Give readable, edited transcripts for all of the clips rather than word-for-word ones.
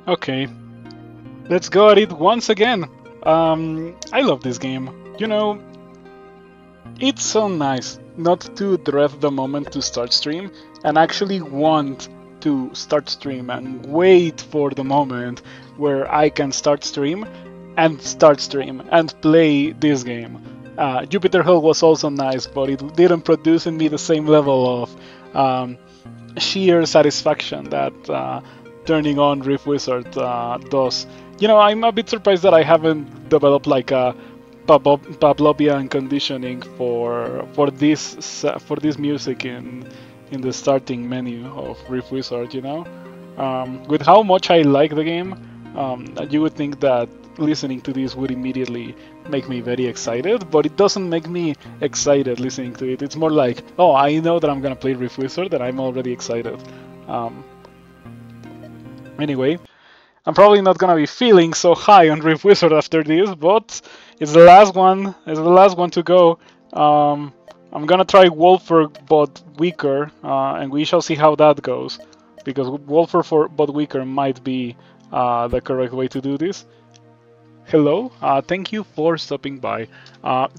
Okay, let's go at it once again. I love this game. You know, it's so nice not to dread the moment to start stream and actually want to start stream and wait for the moment where I can start stream and play this game. Jupiter Hill was also nice, but it didn't produce in me the same level of sheer satisfaction that turning on Rift Wizard does. You know, I'm a bit surprised that I haven't developed like a Pavlovian conditioning for this music in the starting menu of Rift Wizard. You know, with how much I like the game, you would think that listening to this would immediately make me very excited, but it doesn't make me excited listening to it. It's more like, oh, I know that I'm gonna play Rift Wizard and I'm already excited. Anyway, I'm probably not gonna be feeling so high on Rift Wizard after this, but it's the last one. It's the last one to go. I'm gonna try Wolfer but weaker, and we shall see how that goes, because Wolfer but weaker might be the correct way to do this. Hello, thank you for stopping by.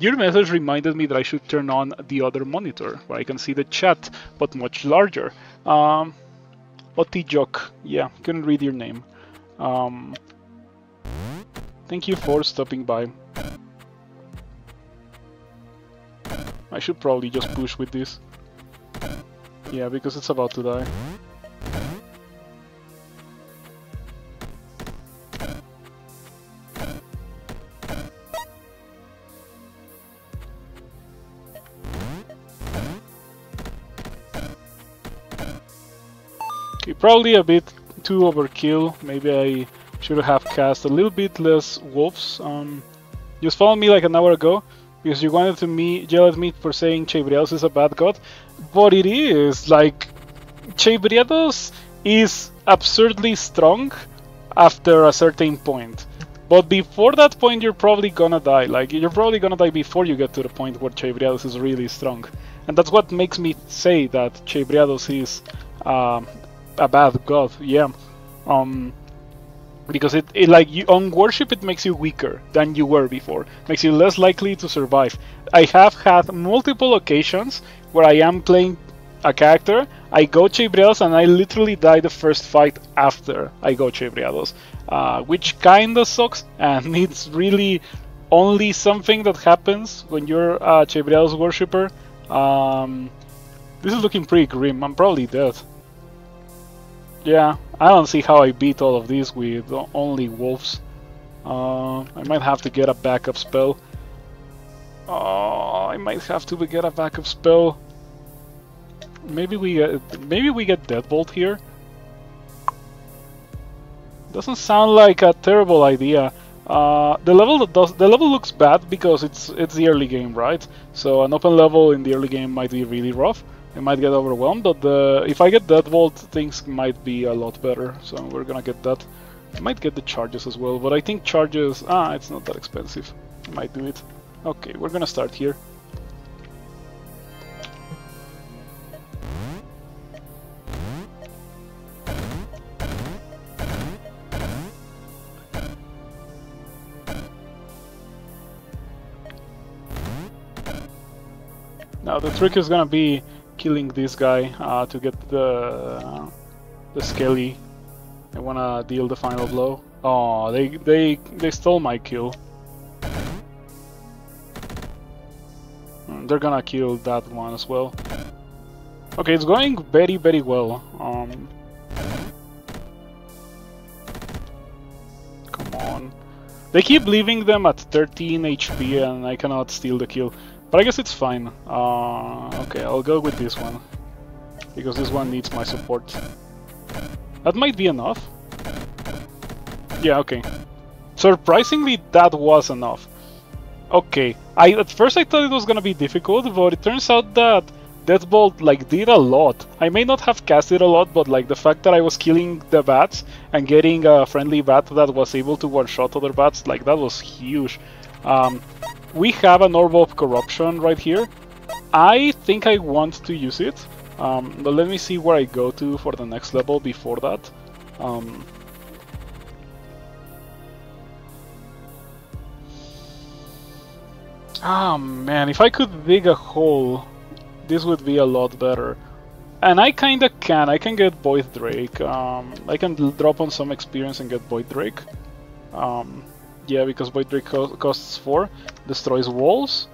Your message reminded me that I should turn on the other monitor, where I can see the chat, but much larger. Otijok, yeah, couldn't read your name. Thank you for stopping by. I should probably just push with this. Yeah, because it's about to die. Okay, probably a bit too overkill. Maybe I should have cast a little bit less wolves. You followed me like an hour ago because you wanted to yell at me for saying Chebriados is a bad god, but it is. Like, Chebriados is absurdly strong after a certain point, but before that point you're probably gonna die. Like, you're probably gonna die before you get to the point where Chebriados is really strong, and that's what makes me say that Chebriados is a bad god. Yeah. Because it like on worship it makes you weaker than you were before, makes you less likely to survive. I have had multiple occasions where I am playing a character, I go Chebriados and I literally die the first fight after I go Chebriados, which kinda sucks, and it's really only something that happens when you're a Chebriados worshipper. This is looking pretty grim. I'm probably dead. Yeah, I don't see how I beat all of these with only wolves. I might have to get a backup spell. I might have to get a backup spell. Maybe we get Deadbolt here. Doesn't sound like a terrible idea. The level looks bad because it's the early game, right? So an open level in the early game might be really rough. I might get overwhelmed, but if I get Deadbolt, things might be a lot better. So we're gonna get that. I might get the charges as well, but I think charges... it's not that expensive. I might do it. Okay, we're gonna start here. Now the trick is gonna be killing this guy to get the Skelly. I wanna deal the final blow. Oh, they stole my kill. They're gonna kill that one as well. Okay, it's going very, very well. Come on. They keep leaving them at 13 HP and I cannot steal the kill. But I guess it's fine. Okay, I'll go with this one, because this one needs my support. That might be enough. Yeah, okay. Surprisingly, that was enough. Okay, at first I thought it was gonna be difficult, but it turns out that Deathbolt like did a lot. I may not have cast it a lot, but like the fact that I was killing the bats and getting a friendly bat that was able to one-shot other bats, like that was huge. We have an Orb of Corruption right here. I think I want to use it, but let me see where I go to for the next level before that. Ah man, if I could dig a hole, this would be a lot better. And I kinda can. I can get Void Drake. I can drop on some experience and get Void Drake. Yeah, because Void Drake costs 4, destroys walls.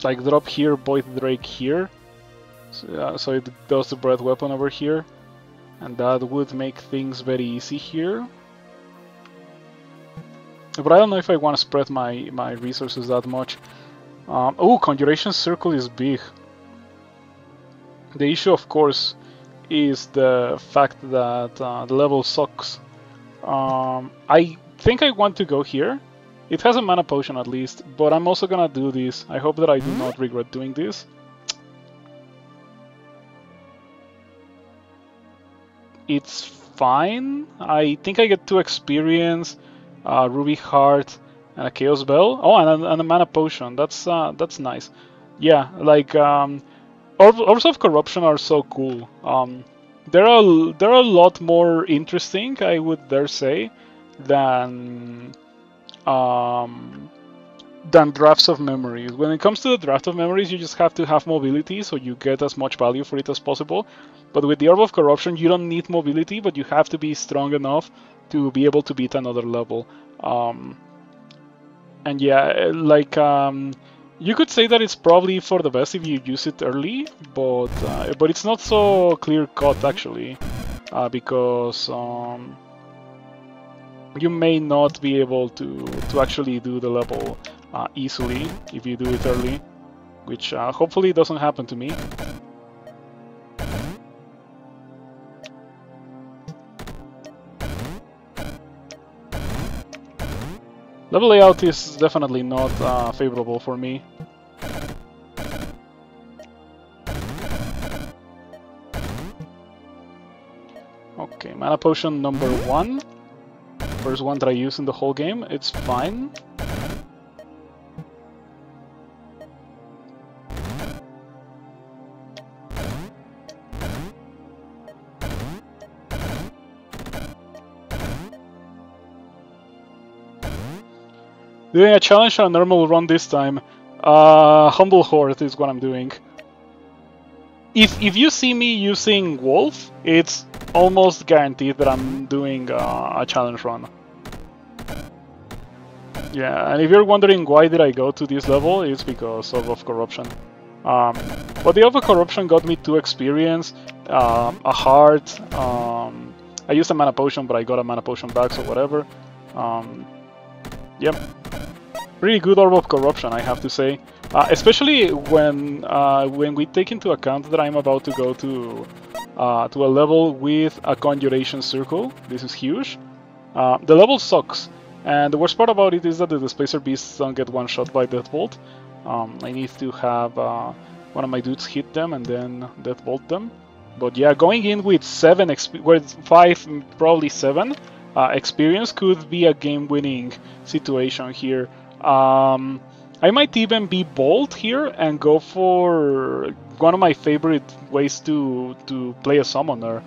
Like drop here, Void Drake here. So it does the breath weapon over here. And that would make things very easy here. But I don't know if I want to spread my resources that much. Oh, Conjuration Circle is big. The issue, of course, is the fact that the level sucks. I think I want to go here. It has a mana potion at least, but I'm also gonna do this. I hope that I do not regret doing this. It's fine. I think I get 2 experience, Ruby Heart, and a Chaos Bell. Oh, and a mana potion. That's nice. Yeah, like Orbs of Corruption are so cool. They're a lot more interesting, I would dare say, than Drafts of Memories. When it comes to the Draft of Memories, you just have to have mobility, so you get as much value for it as possible. But with the Orb of Corruption, you don't need mobility, but you have to be strong enough to be able to beat another level. And yeah, like you could say that it's probably for the best if you use it early, but it's not so clear cut actually, because you may not be able to actually do the level easily if you do it early, which hopefully doesn't happen to me. Level layout is definitely not favorable for me. Okay, mana potion number 1. First one that I use in the whole game. It's fine. Doing a challenge on a normal run this time. Humble Horde is what I'm doing. If you see me using Wolf, it's almost guaranteed that I'm doing a challenge run. Yeah, and if you're wondering why did I go to this level, it's because of Corruption. But the Orb of Corruption got me 2 experience, a heart. I used a mana potion, but I got a mana potion back, so whatever. Yep. Pretty good Orb of Corruption, I have to say. Especially when we take into account that I'm about to go to a level with a Conjuration Circle. This is huge. The level sucks, and the worst part about it is that the Displacer Beasts don't get one shot by Deathbolt. I need to have one of my dudes hit them and then Deathbolt them. But yeah, going in with 5, probably 7 experience could be a game-winning situation here. I might even be bold here and go for one of my favorite ways to play a summoner.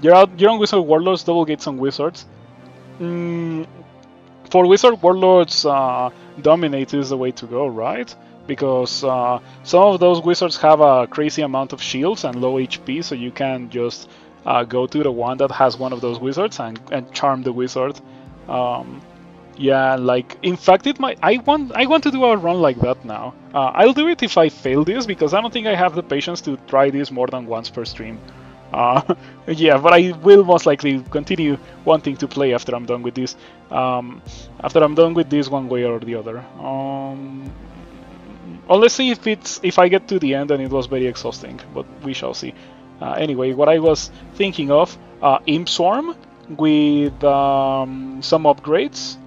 You're on Wizard Warlords, double gates on Wizards. For Wizard Warlords, Dominate is the way to go, right? Because some of those Wizards have a crazy amount of shields and low HP, so you can just go to the one that has one of those Wizards and charm the Wizard. Yeah, like, in fact, I want to do a run like that now. I'll do it if I fail this, because I don't think I have the patience to try this more than once per stream. Yeah, but I will most likely continue wanting to play after I'm done with this. After I'm done with this one way or the other. Well, let's see if I get to the end and it was very exhausting, but we shall see. Anyway, what I was thinking of, Imp Swarm with some upgrades.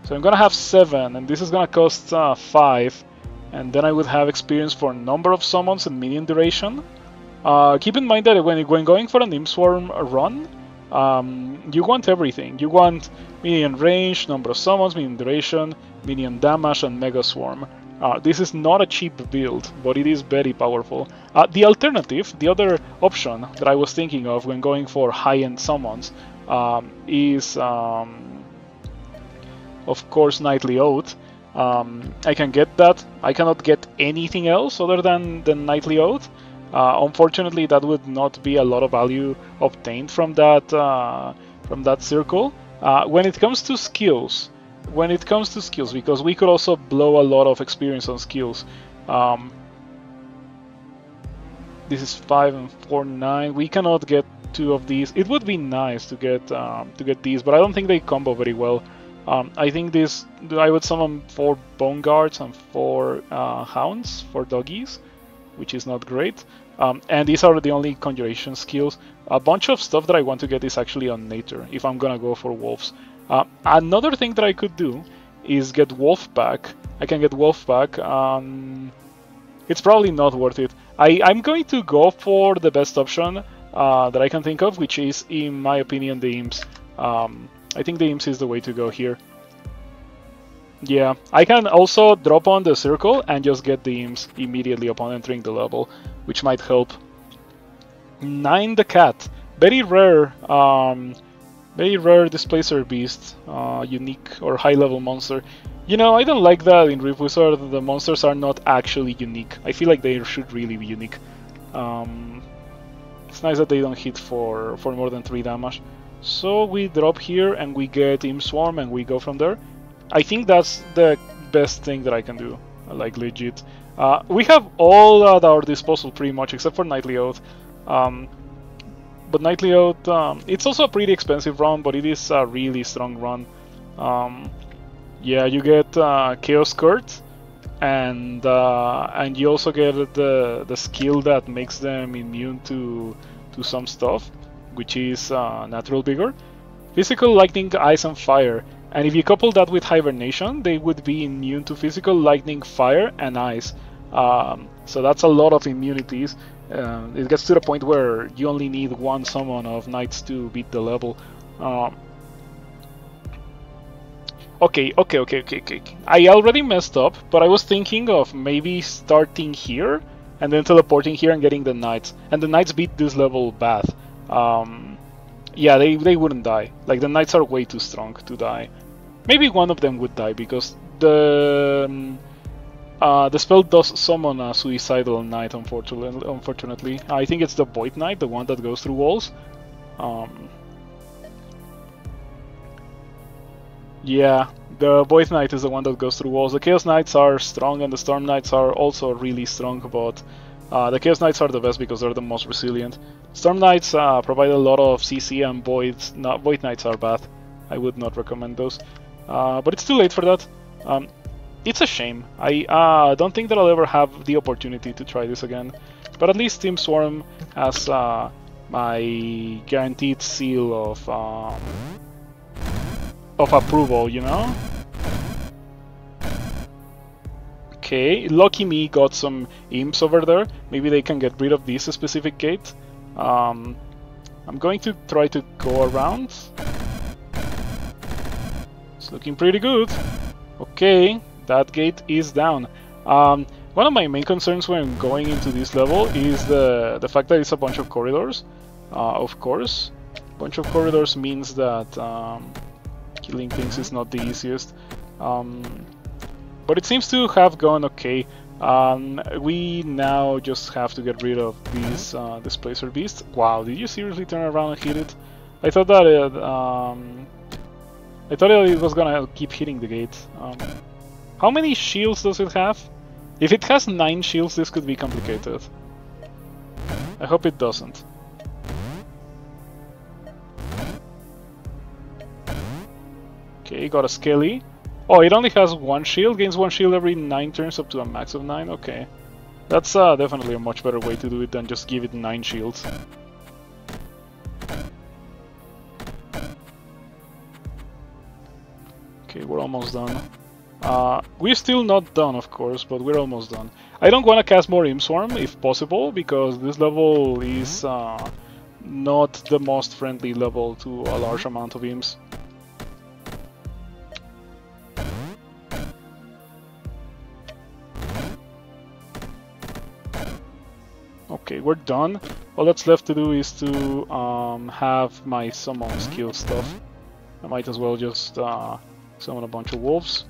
So I'm gonna have 7, and this is gonna cost 5, and then I would have experience for number of summons and minion duration. Keep in mind that when going for an Imp Swarm run, you want everything. You want minion range, number of summons, minion duration, minion damage, and Mega Swarm. This is not a cheap build, but it is very powerful. The alternative, the other option that I was thinking of when going for high-end summons is... of course, Nightly Oath. I can get that. I cannot get anything else other than the Nightly Oath. Unfortunately, that would not be a lot of value obtained from that circle. When it comes to skills, because we could also blow a lot of experience on skills. This is 5 and 4, 9. We cannot get 2 of these. It would be nice to get these, but I don't think they combo very well. I think I would summon 4 Bone Guards and 4 Hounds for doggies, which is not great. And these are the only conjuration skills. A bunch of stuff that I want to get is actually on Nature, if I'm gonna go for Wolves. Another thing that I could do is get Wolf Pack. I can get Wolf Pack. It's probably not worth it. I'm going to go for the best option that I can think of, which is, in my opinion, the Imps. I think the Imps is the way to go here. Yeah, I can also drop on the circle and just get the Imps immediately upon entering the level, which might help. 9 the Cat. Very rare Displacer Beast, unique or high-level monster. You know, I don't like that in Rift Wizard. The monsters are not actually unique. I feel like they should really be unique. It's nice that they don't hit for more than 3 damage. So we drop here and we get Imp Swarm and we go from there. I think that's the best thing that I can do, like legit. We have all at our disposal pretty much, except for Nightly Oath. But Nightly Oath, it's also a pretty expensive run, but it is a really strong run. Yeah, you get Chaos Skirt, and you also get the skill that makes them immune to some stuff, which is Natural Vigor, Physical Lightning, Ice, and Fire. And if you couple that with Hibernation, they would be immune to Physical Lightning, Fire, and Ice. So that's a lot of immunities. It gets to the point where you only need 1 summon of Knights to beat the level. Okay. I already messed up, but I was thinking of maybe starting here and then teleporting here and getting the Knights. And the Knights beat this level bad. Yeah, they wouldn't die. Like, the Knights are way too strong to die. Maybe one of them would die because the spell does summon a Suicidal Knight, unfortunately. I think it's the Void Knight, the one that goes through walls. Yeah, the Void Knight is the one that goes through walls. The Chaos Knights are strong and the Storm Knights are also really strong, but the Chaos Knights are the best because they're the most resilient. Storm Knights provide a lot of CC and Void Knights are bad. I would not recommend those. But it's too late for that. It's a shame. I don't think that I'll ever have the opportunity to try this again. But at least Imp Swarm has my guaranteed seal of approval, you know? Okay, lucky me got some Imps over there. Maybe they can get rid of this specific gate. I'm going to try to go around. It's looking pretty good. Okay, that gate is down. One of my main concerns when going into this level is the fact that it's a bunch of corridors. Of course, a bunch of corridors means that killing things is not the easiest. But it seems to have gone okay. We now just have to get rid of these Displacer Beasts. Wow, did you seriously turn around and hit it? I thought that it was gonna keep hitting the gate. How many shields does it have? If it has 9 shields, this could be complicated. I hope it doesn't. Okay, got a Skelly. Oh, it only has 1 shield, gains 1 shield every 9 turns up to a max of 9, okay. That's definitely a much better way to do it than just give it 9 shields. Okay, we're almost done. We're still not done, of course, but we're almost done. I don't want to cast more Imp Swarm, if possible, because this level is not the most friendly level to a large amount of Imps. Okay, we're done. All that's left to do is to have my summon skill stuff. I might as well just Summon a bunch of wolves.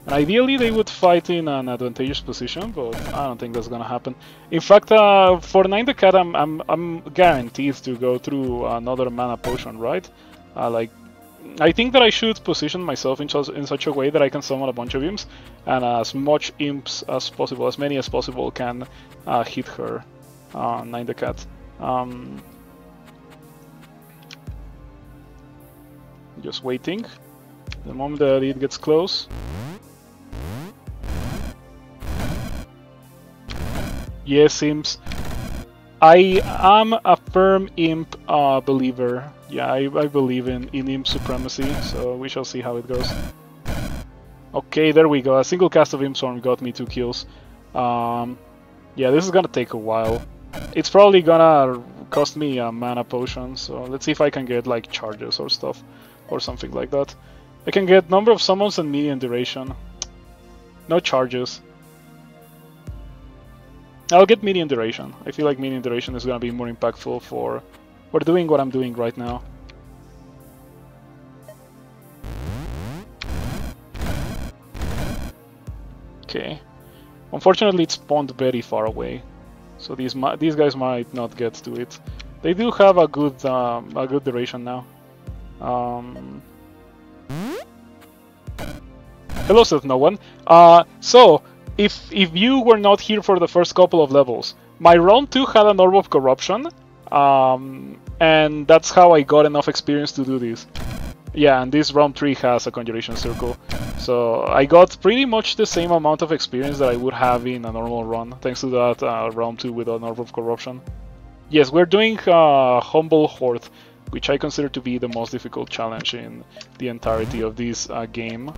And ideally they would fight in an advantageous position, but I don't think that's gonna happen. In fact, for 9 the Cat, I'm guaranteed to go through another mana potion, right? Like, I think that I should position myself in such a way that I can summon a bunch of imps, and as much imps as possible, as many as possible, can hit her, 9 the Cat. Just waiting. The moment that it gets close. Yes, imps. I am a firm imp believer. Yeah, I believe in imp supremacy, so we shall see how it goes. Okay, there we go. A single cast of Imp Swarm got me 2 kills. Yeah, this is gonna take a while. It's probably gonna cost me a mana potion, so let's see if I can get like charges or stuff, or something like that. I can get number of summons and medium duration. No charges. I'll get medium duration. I feel like medium duration is gonna be more impactful for doing what I'm doing right now. Okay. Unfortunately, it spawned very far away, so these guys might not get to it. They do have a good duration now. Hello, says no one. So if you were not here for the first couple of levels, my round 2 had an Orb of Corruption, and that's how I got enough experience to do this. Yeah, and this round 3 has a Conjuration Circle, so I got pretty much the same amount of experience that I would have in a normal run, thanks to that round 2 with an Orb of Corruption. Yes, we're doing Humble Horde, which I consider to be the most difficult challenge in the entirety of this game.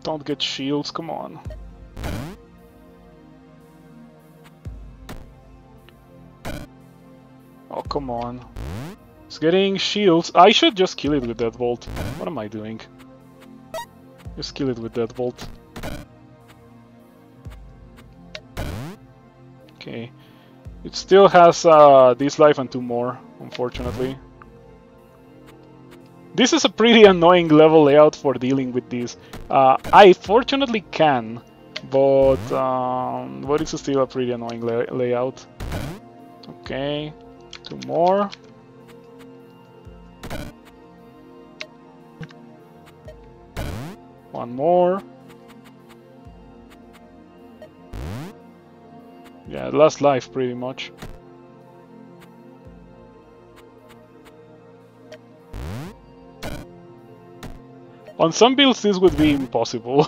Don't get shields, come on. Oh, come on. It's getting shields. I should just kill it with Deadbolt. What am I doing? Just kill it with Deadbolt. Okay. It still has this life and 2 more, unfortunately. This is a pretty annoying level layout for dealing with this. I fortunately can, but it's still a pretty annoying layout. Okay, 2 more. One more. Yeah, last life pretty much. On some builds this would be impossible.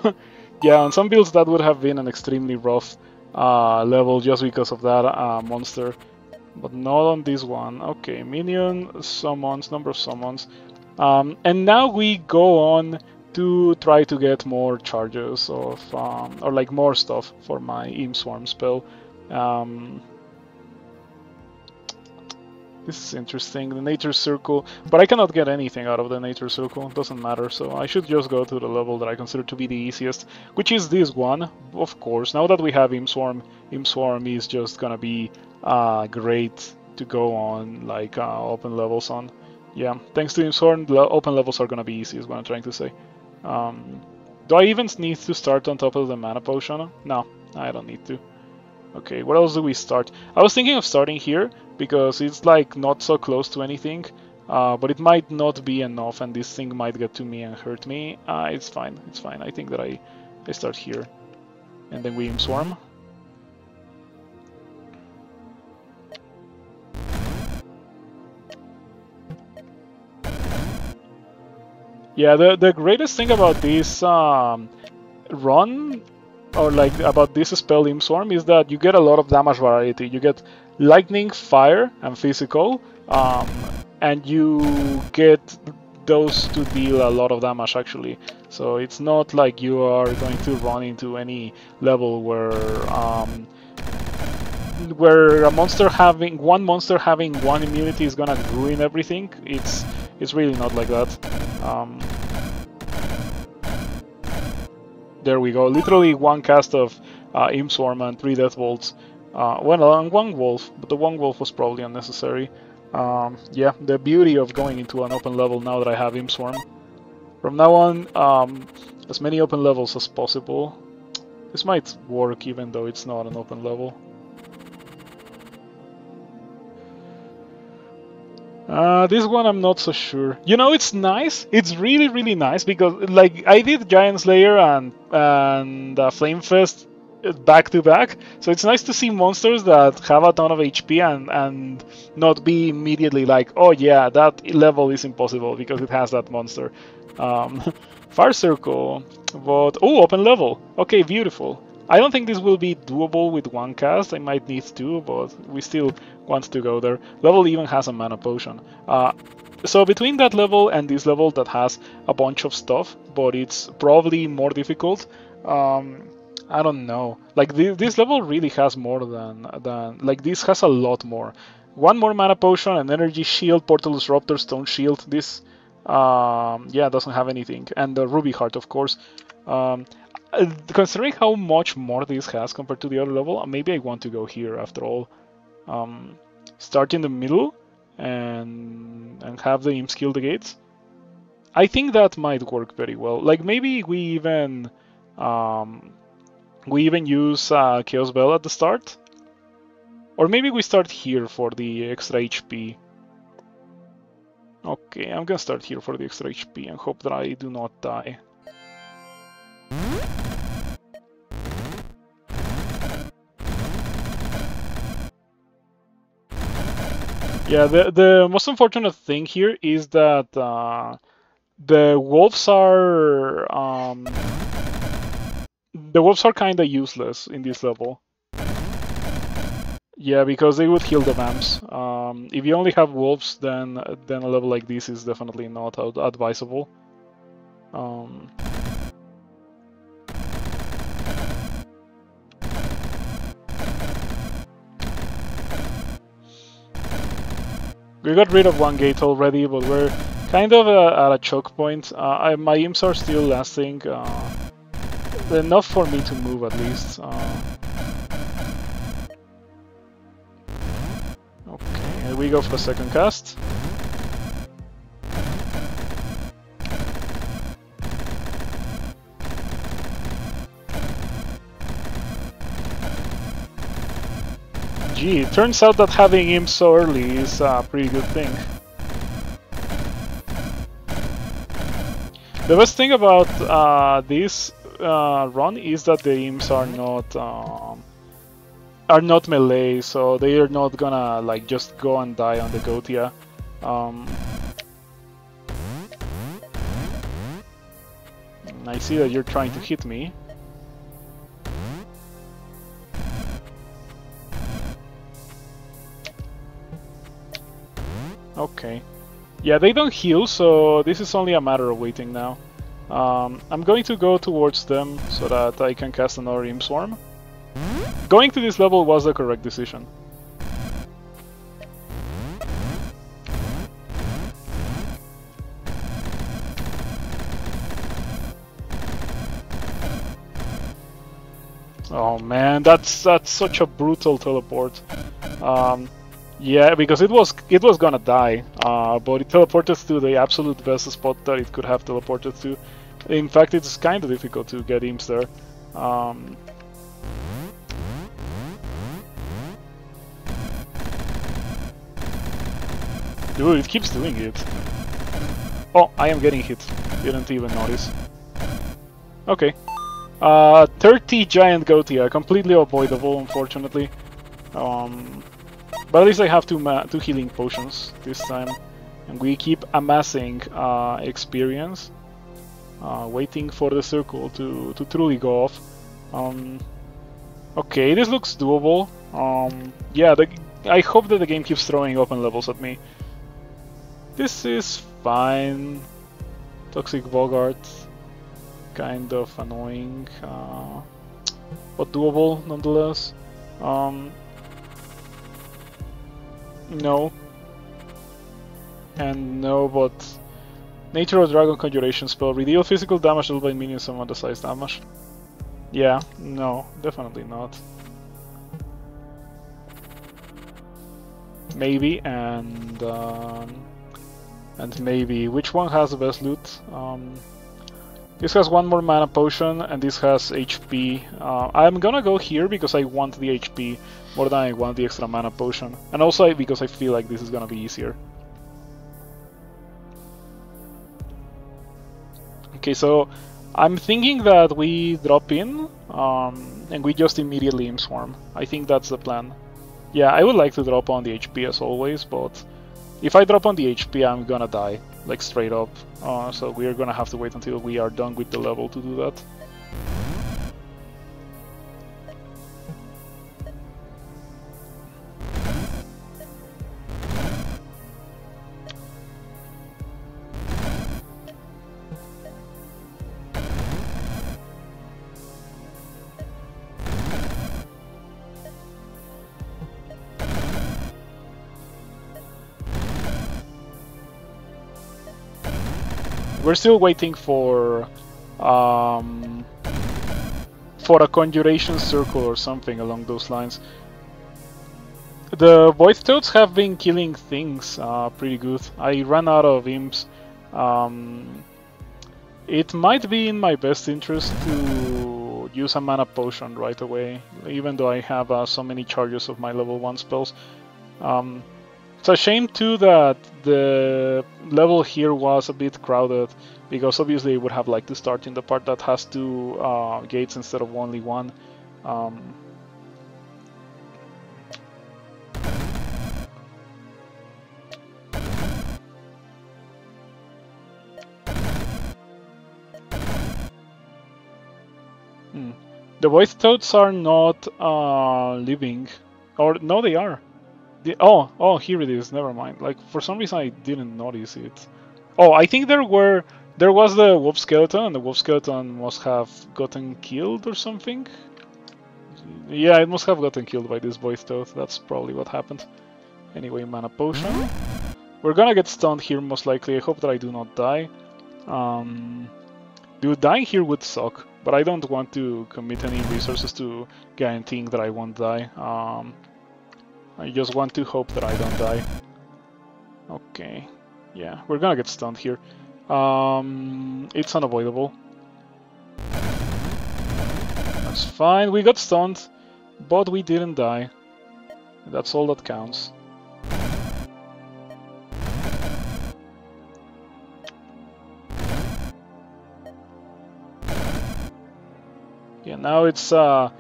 Yeah, on some builds that would have been an extremely rough level just because of that monster. But not on this one. Okay, minion, summons, number of summons. And now we go on to try to get more charges of, or like more stuff for my Imp Swarm spell. This is interesting, the Nature Circle, but I cannot get anything out of the Nature Circle, it doesn't matter, so I should just go to the level that I consider to be the easiest, which is this one, of course. Now that we have Imp Swarm is just gonna be great to go on, like, open levels on. Yeah, thanks to Imp Swarm, open levels are gonna be easy, is what I'm trying to say. Do I even need to start on top of the Mana Potion? No, I don't need to. Okay, what else do we start? I was thinking of starting here, because it's like not so close to anything, but it might not be enough and this thing might get to me and hurt me. It's fine, it's fine. I think that I start here. And then we Imp Swarm. Yeah, the greatest thing about this run, or like about this spell Imp Swarm, is that you get a lot of damage variety. You get lightning, fire, and physical, and you get those to deal a lot of damage actually. So it's not like you are going to run into any level where a monster having one immunity is gonna ruin everything. It's really not like that. There we go. Literally one cast of Imp Swarm and 3 Death Bolts. Well, and 1 Wolf, but the 1 Wolf was probably unnecessary. Yeah, the beauty of going into an open level now that I have Imp Swarm. From now on, as many open levels as possible. This might work even though it's not an open level. This one I'm not so sure. You know, it's nice. It's really, really nice because, like, I did Giant Slayer and Flame Fest back to back, so it's nice to see monsters that have a ton of HP and not be immediately like, oh yeah, that level is impossible because it has that monster. Fire Circle, but oh, open level. Okay, beautiful. I don't think this will be doable with 1 cast. I might need 2, but we still want to go there. Level even has a mana potion. So between that level and this level that has a bunch of stuff, but it's probably more difficult. I don't know. Like this level really has more than like this has a lot more. 1 more mana potion, an energy shield, portal disruptor, stone shield. This yeah, doesn't have anything, and the ruby heart, of course. Considering how much more this has compared to the other level, maybe I want to go here after all. Start in the middle and have the imps kill the gates. I think that might work very well. Like maybe we even use Chaos Bell at the start, or maybe we start here for the extra HP. Okay, I'm gonna start here for the extra HP and hope that I do not die. Yeah, the most unfortunate thing here is that the wolves are kinda useless in this level. Yeah, because they would heal the vamps. If you only have wolves, then a level like this is definitely not advisable. We got rid of 1 gate already, but we're kind of at a choke point. My imps are still lasting enough for me to move at least. Okay, and we go for the second cast. Gee, it turns out that having imps so early is a pretty good thing. The best thing about this run is that the imps are not melee, so they are not gonna like just go and die on the Gotia. I see that you're trying to hit me. Okay. Yeah, they don't heal, so this is only a matter of waiting now. I'm going to go towards them so that I can cast another Imp Swarm. Going to this level was the correct decision. Oh man, that's such a brutal teleport. Yeah, because it was gonna die, but it teleported to the absolute best spot that it could have teleported to. In fact, it's kind of difficult to get imps there. Dude, it keeps doing it. Oh, I am getting hit. Didn't even notice. Okay. 30 giant Gotia, completely avoidable, unfortunately. But at least I have two healing potions this time, and we keep amassing experience, waiting for the circle to truly go off. Okay, this looks doable. Yeah, I hope that the game keeps throwing open levels at me. This is fine. Toxic Bogart, kind of annoying, but doable nonetheless. No. And no, but Nature of Dragon Conjuration spell. Redeal physical damage dealt by minions some other size damage. Yeah, no, definitely not. Maybe, and maybe. Which one has the best loot? This has one more mana potion, and this has HP. I'm gonna go here because I want the HP more than I want the extra mana potion. And also because I feel like this is gonna be easier. Okay, so I'm thinking that we drop in, and we just immediately Imp Swarm. I think that's the plan. Yeah, I would like to drop on the HP as always, but if I drop on the HP, I'm gonna die, like straight up. So we're gonna have to wait until we are done with the level to do that. We're still waiting for a conjuration circle or something along those lines. The Void Toads have been killing things pretty good. I ran out of imps. It might be in my best interest to use a mana potion right away, even though I have so many charges of my level 1 spells. It's a shame too that the level here was a bit crowded, because obviously it would have liked to start in the part that has 2 gates instead of only 1. The Void Toads are not living, or no, they are. Oh, here it is. Never mind. Like for some reason I didn't notice it. Oh, I think there was the wolf skeleton, and the wolf skeleton must have gotten killed or something. Yeah, it must have gotten killed by this Void Toad. That's probably what happened. Anyway, mana potion. We're gonna get stunned here most likely. I hope that I do not die. Dude, dying here would suck, but I don't want to commit any resources to guaranteeing that I won't die. I just want to hope that I don't die. Okay, yeah, we're gonna get stunned here. It's unavoidable. That's fine, we got stunned, but we didn't die. That's all that counts. Yeah, now it's a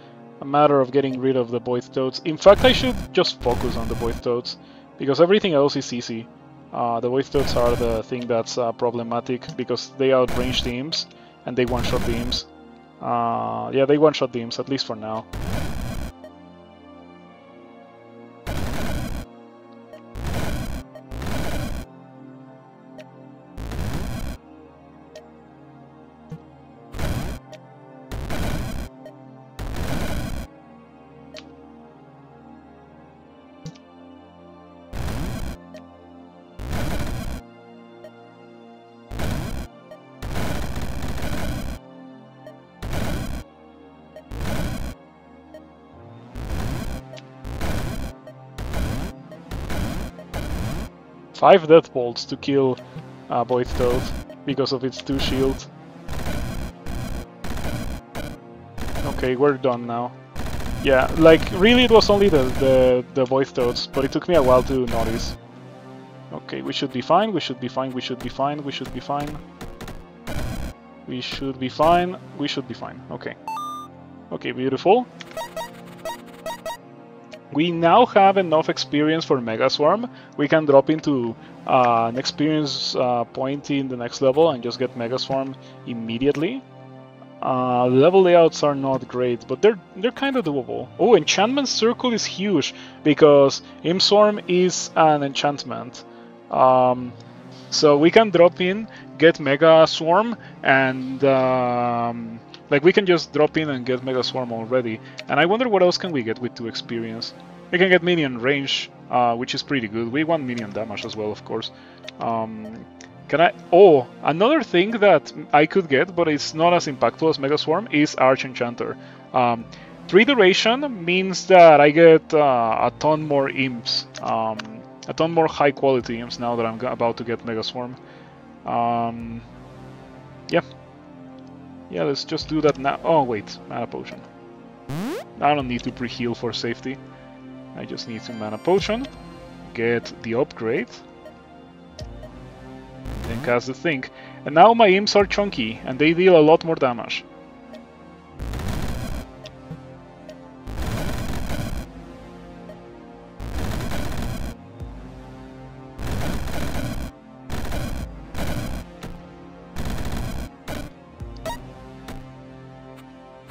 matter of getting rid of the Void Toads. In fact, I should just focus on the Void Toads, because everything else is easy. The Void Toads are the thing that's problematic, because they outrange the Imps, and they one-shot the Imps. Yeah, they one-shot the Imps, at least for now. Five death bolts to kill Void Toad because of its 2 shield. Okay, we're done now. Yeah, like really it was only the Void Toads, but it took me a while to notice. Okay, we should be fine, we should be fine, we should be fine, we should be fine. We should be fine, we should be fine. Okay. Okay, beautiful. We now have enough experience for Mega Swarm. We can drop into an experience point in the next level and just get Mega Swarm immediately. Level layouts are not great, but they're kind of doable. Oh, Enchantment Circle is huge because Imp Swarm is an enchantment. So we can drop in, get Mega Swarm, and like we can just drop in and get Mega Swarm already. And I wonder what else can we get with 2 experience. We can get minion range, which is pretty good. We want minion damage as well, of course. Can Can I? Oh, another thing that I could get, but it's not as impactful as Mega Swarm, is Arch Enchanter. 3 duration means that I get a ton more imps, a ton more high quality imps now that I'm about to get Mega Swarm. Yeah. Yeah, let's just do that now. Oh, wait, Mana Potion. I don't need to pre-heal for safety. I just need to Mana Potion, get the upgrade, then cast the thing. And now my imps are chunky, and they deal a lot more damage.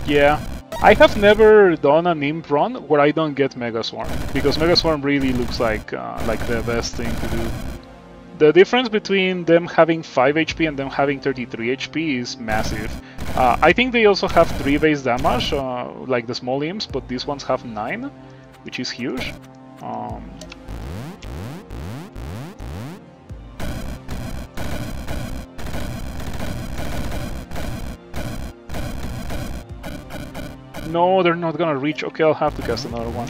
Yeah, I have never done an imp run where I don't get Mega Swarm, because Mega Swarm really looks like the best thing to do. The difference between them having 5 HP and them having 33 HP is massive. I think they also have 3 base damage, like the small imps, but these ones have 9, which is huge. No, they're not gonna reach. Okay, I'll have to cast another one.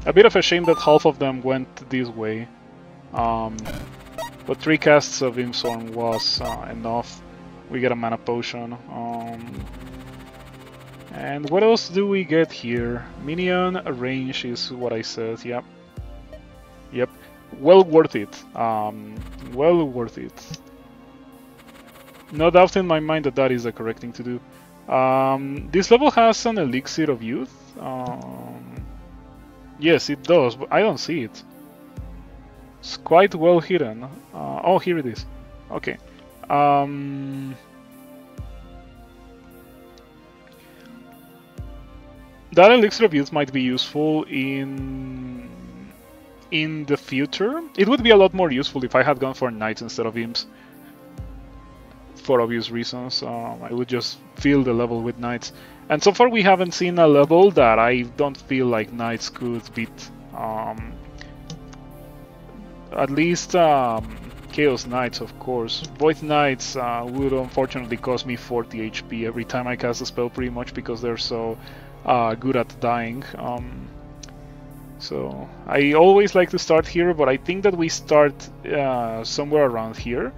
A bit of a shame that half of them went this way. But 3 casts of Imp Swarm was enough. We get a Mana Potion. And what else do we get here? Minion range is what I said, yep. Yep. Well worth it. Well worth it. No doubt in my mind that that is the correct thing to do. This level has an Elixir of Youth. Yes, it does, but I don't see it. It's quite well hidden. Oh, here it is. Okay. That Elixir of Youth might be useful in the future. It would be a lot more useful if I had gone for Knights instead of Imps. For obvious reasons, I would just fill the level with Knights. And so far we haven't seen a level that I don't feel like Knights could beat. At least Chaos Knights, of course. Void Knights would unfortunately cost me 40 HP every time I cast a spell, pretty much because they're so good at dying. So I always like to start here, but I think that we start somewhere around here.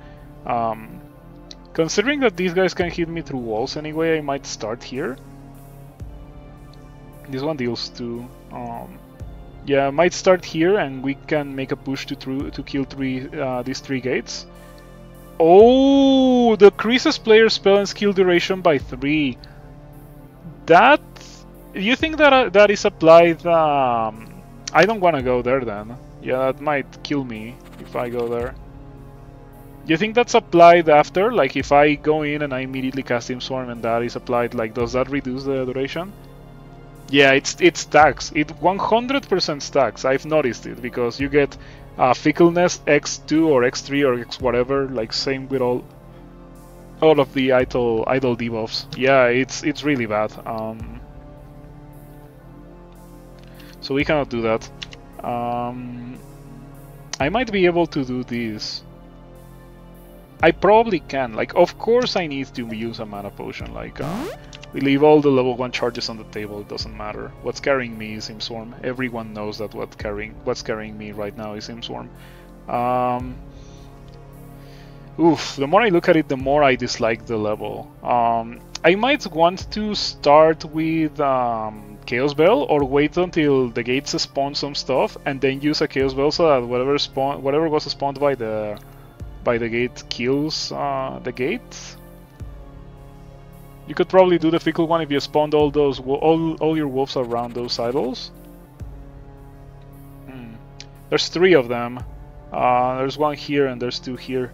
Considering that these guys can hit me through walls anyway, I might start here. This one deals 2. Yeah, I might start here and we can make a push to kill these 3 gates. Oh, decreases player spell and skill duration by 3. That... You think that that is applied... I don't want to go there then. Yeah, that might kill me if I go there. Do you think that's applied after? Like if I go in and I immediately cast Imp Swarm and that is applied, like does that reduce the duration? Yeah, it stacks. It 100% stacks. I've noticed it because you get Fickleness X2 or X3 or X whatever, like same with all of the idle debuffs. Yeah, it's really bad. So we cannot do that. I might be able to do this. I probably can. Like, of course I need to use a Mana Potion. Like, we leave all the level 1 charges on the table, it doesn't matter. What's carrying me is Imp Swarm. Everyone knows that what's carrying me right now is Imp Swarm. Oof, the more I look at it, the more I dislike the level. I might want to start with Chaos Bell or wait until the gates spawn some stuff and then use a Chaos Bell so that whatever was spawned by the gate kills the gate. You could probably do the Fickle one if you spawned all your wolves around those idols. There's 3 of them. There's 1 here and there's 2 here.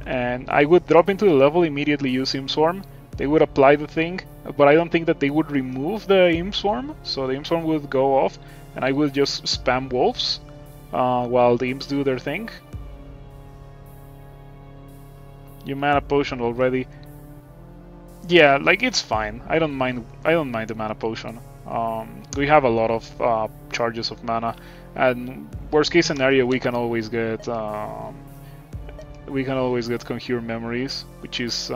And I would drop into the level, immediately use Imp Swarm. They would apply the thing, but I don't think that they would remove the Imp Swarm. So the Imp Swarm would go off and I would just spam wolves while the imps do their thing. You Mana Potion already. Yeah, like it's fine. I don't mind the Mana Potion. We have a lot of charges of mana, and worst case scenario, we can always get Conjure Memories, which is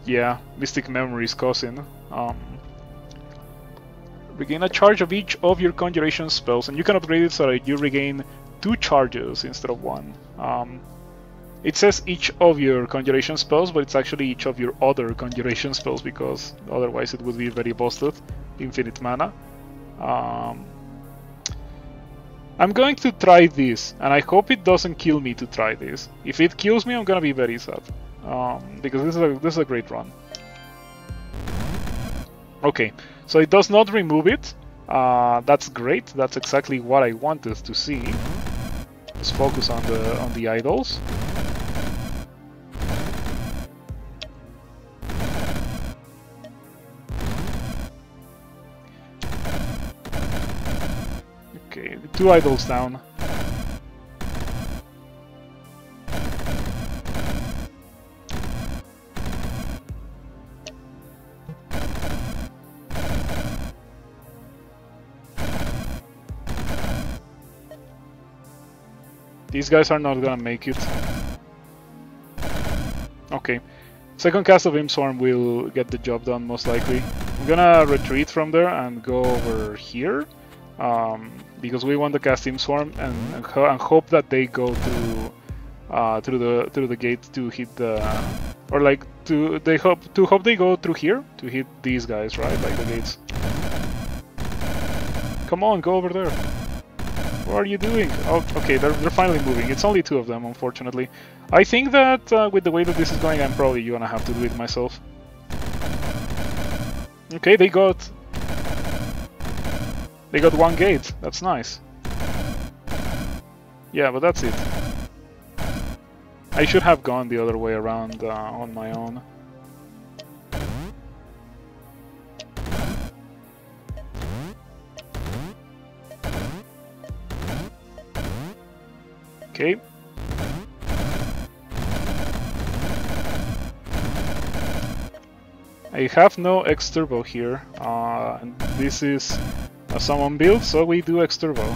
yeah, Mystic Memories cousin. Regain a charge of each of your conjuration spells, and you can upgrade it so that you regain 2 charges instead of 1. It says each of your conjuration spells, but it's actually each of your other conjuration spells, because otherwise it would be very busted. Infinite mana. I'm going to try this, and I hope it doesn't kill me to try this. If it kills me, I'm gonna be very sad, because this is a great run. Okay, so it does not remove it. That's great. That's exactly what I wanted to see. Let's focus on the idols. Okay, 2 idols down. These guys are not gonna make it. Okay. Second cast of Imps will get the job done, most likely. I'm gonna retreat from there and go over here. Because we want to cast Imps and hope that they go through the gate to hit the... Or like, hope they go through here to hit these guys, right? Like the gates. Come on, go over there. What are you doing? Oh, okay, they're finally moving. It's only 2 of them, unfortunately. I think that with the way that this is going, I'm probably gonna have to do it myself. Okay, they got 1 gate. That's nice. Yeah, but that's it. I should have gone the other way around on my own. Okay. I have no X Turbo here, and this is a summon build, so we do X Turbo.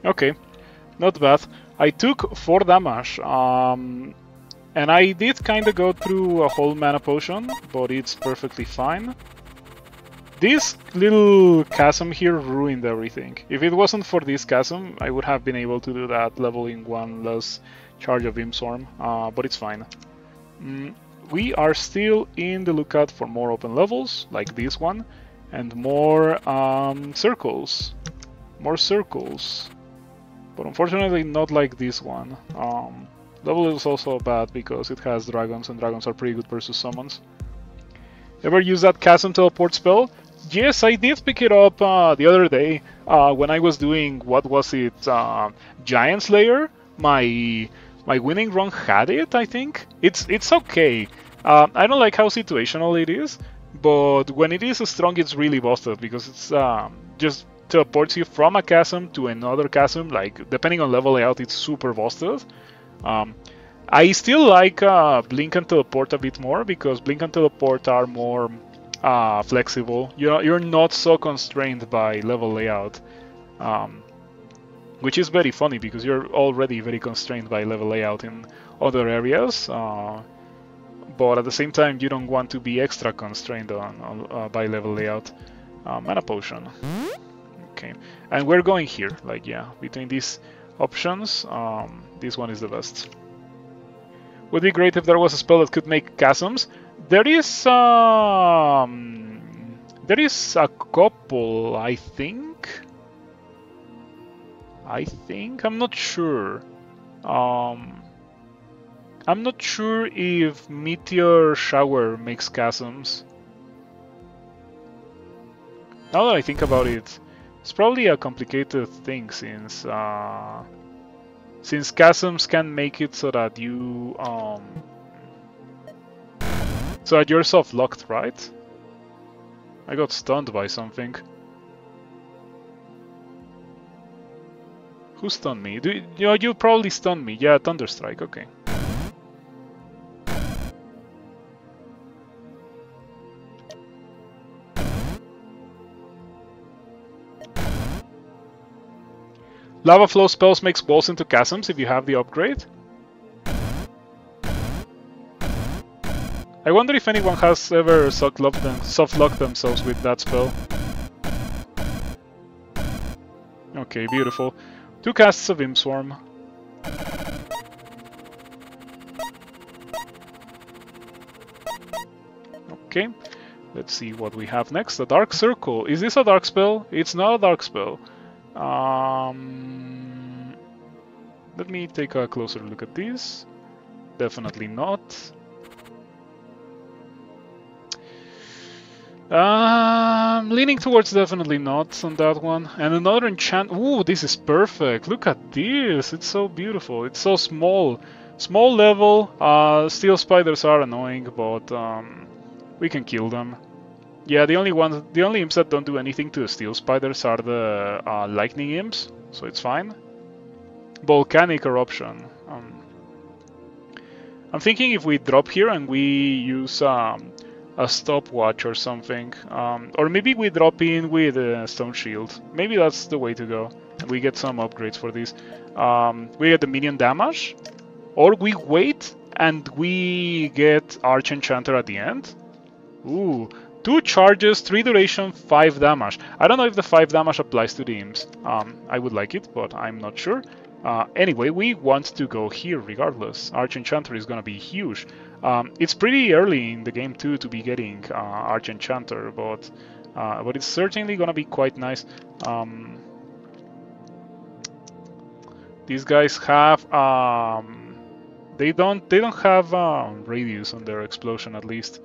Okay, not bad. I took 4 damage, and I did kinda go through a whole mana potion, but it's perfectly fine. This little chasm here ruined everything. If it wasn't for this chasm, I would have been able to do that leveling 1 less charge of Imstorm, but it's fine. We are still in the lookout for more open levels, like this one, and more circles. More circles. But unfortunately not like this one. Level is also bad because it has dragons, and dragons are pretty good versus summons. Ever use that Chasm Teleport spell? Yes, I did pick it up the other day when I was doing, what was it, Giant Slayer? My winning run had it, I think. It's okay. I don't like how situational it is, but when it is strong it's really busted because it's just teleports you from a chasm to another chasm, like depending on level layout it's super busted. I still like Blink and Teleport a bit more because Blink and Teleport are more flexible. You're not so constrained by level layout, which is very funny because you're already very constrained by level layout in other areas, but at the same time you don't want to be extra constrained by level layout. Mana Potion. Okay, and we're going here, like, yeah, between these options, this one is the best. Would be great if there was a spell that could make chasms. There is a couple, I think. I'm not sure. I'm not sure if Meteor Shower makes chasms. Now that I think about it, it's probably a complicated thing since Since chasms can make it so that you so that you're soft locked, right? I got stunned by something. Who stunned me? You probably stunned me. Yeah, Thunderstrike. Okay. Lava flow spells makes walls into chasms if you have the upgrade. I wonder if anyone has ever soft locked themselves with that spell. Okay, beautiful. 2 casts of Imp Swarm. Okay, let's see what we have next. A Dark Circle. Is this a dark spell? It's not a dark spell. Let me take a closer look at these. Definitely not. Leaning towards definitely not on that one. And another enchant. Ooh, this is perfect. Look at this. It's so beautiful. It's so small. Small level. Steel spiders are annoying, but we can kill them. Yeah, the only imps that don't do anything to the steel spiders are the lightning imps, so it's fine. Volcanic eruption. I'm thinking if we drop here and we use a stopwatch or something, or maybe we drop in with a stone shield. Maybe that's the way to go. We get some upgrades for this. We get the minion damage, or we wait and we get Arch Enchanter at the end. Ooh. 2 charges, 3 duration, 5 damage. I don't know if the 5 damage applies to the imps. I would like it, but I'm not sure. Anyway, we want to go here regardless. Arch Enchanter is gonna be huge. It's pretty early in the game too to be getting Arch Enchanter, but it's certainly gonna be quite nice. These guys have they don't have radius on their explosion at least.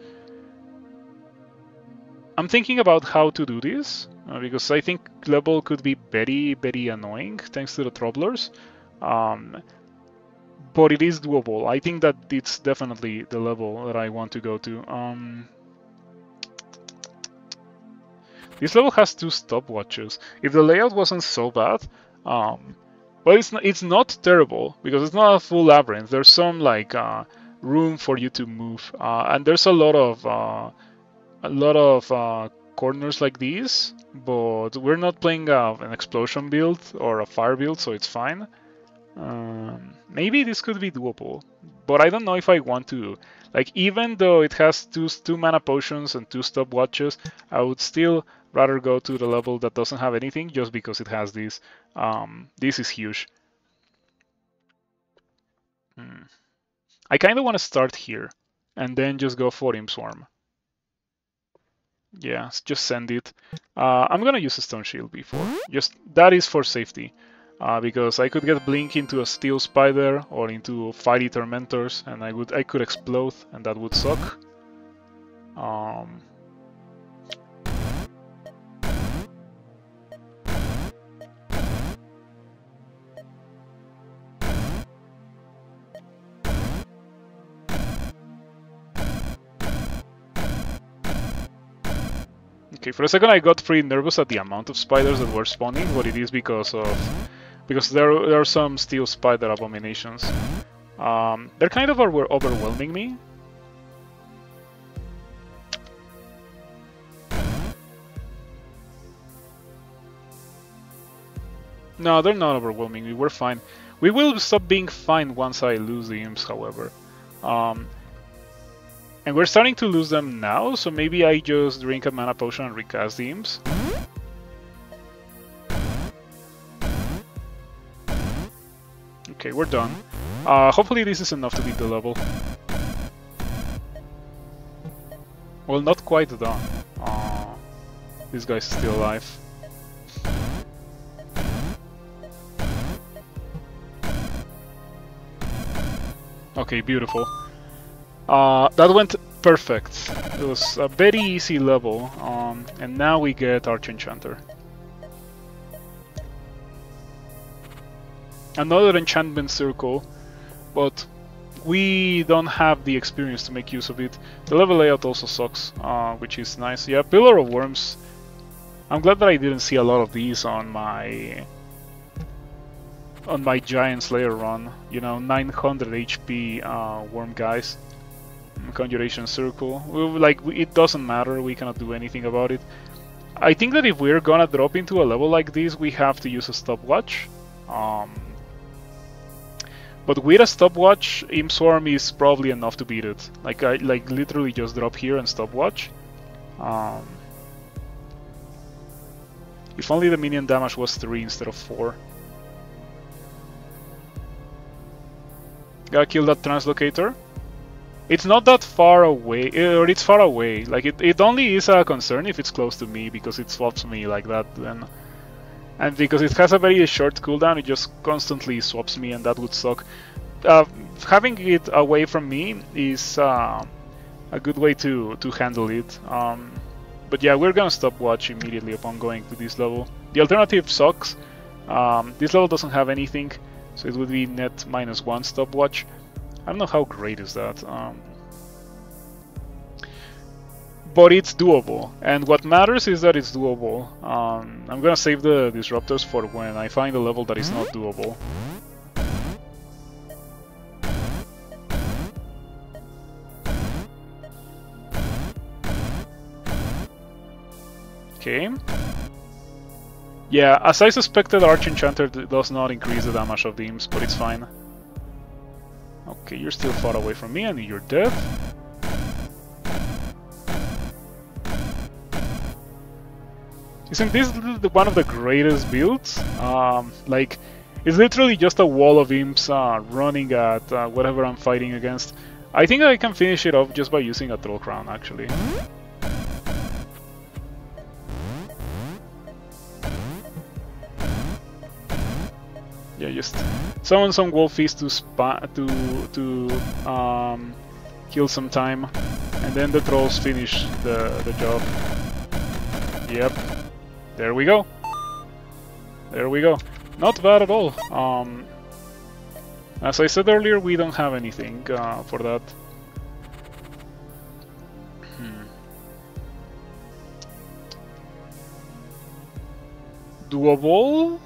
I'm thinking about how to do this, because I think level could be very, very annoying thanks to the Troublers. But it is doable. I think that it's definitely the level that I want to go to. This level has 2 stopwatches. If the layout wasn't so bad, well, it's not terrible because it's not a full labyrinth. There's some like room for you to move, and there's a lot of corners like these, but we're not playing an explosion build or a fire build, so it's fine. Maybe this could be doable, but I don't know if I want to. Like, even though it has two mana potions and 2 stopwatches, I would still rather go to the level that doesn't have anything just because it has this. This is huge. I kind of want to start here and then just go for Imp Swarm. Yeah, just send it. I'm gonna use a Stone Shield before. Just that is for safety, because I could get Blink into a Steel Spider or into Fiery Tormentors, and I could explode, and that would suck. Okay, for a second I got pretty nervous at the amount of spiders that were spawning, but it is because there are some steel spider abominations. They're kind of overwhelming me. No, they're not overwhelming me. We're fine. We will stop being fine once I lose the imps, however. And we're starting to lose them now, so maybe I just drink a mana potion and recast the imps. Okay, we're done. Hopefully this is enough to beat the level. Well, not quite done. This guy's still alive. Okay, beautiful. That went perfect. It was a very easy level, and now we get Arch Enchanter. another enchantment circle, but we don't have the experience to make use of it. The level layout also sucks, which is nice. Yeah, Pillar of Worms. I'm glad that I didn't see a lot of these on my Giant Slayer run. You know, 900 HP worm guys. Conjuration circle. It doesn't matter. We cannot do anything about it. I think that if we're gonna drop into a level like this, we have to use a stopwatch. But with a stopwatch, Imp Swarm is probably enough to beat it. Like I literally just drop here and stopwatch. If only the minion damage was 3 instead of 4. Gotta kill that translocator. It's not that far away, or it's far away. Like it only is a concern if it's close to me, because it swaps me like that then. And because it has a very short cooldown, it just constantly swaps me, and that would suck. Having it away from me is a good way to handle it. But yeah, we're gonna stopwatch immediately upon going to this level. The alternative sucks. This level doesn't have anything, so it would be net -1 stopwatch. I don't know how great is that. But it's doable, and what matters is that it's doable. I'm gonna save the disruptors for when I find a level that is not doable. Okay. Yeah, as I suspected, Archenchanter does not increase the damage of the Imps, but it's fine. Okay, you're still far away from me, and you're dead. Isn't this one of the greatest builds? Like, it's literally just a wall of Imps running at whatever I'm fighting against. I think I can finish it off just by using a Troll Crown, actually. Yeah, just summon some Wolfies to kill some time, and then the trolls finish the job. Yep, there we go. There we go. Not bad at all. As I said earlier, we don't have anything for that. Doable?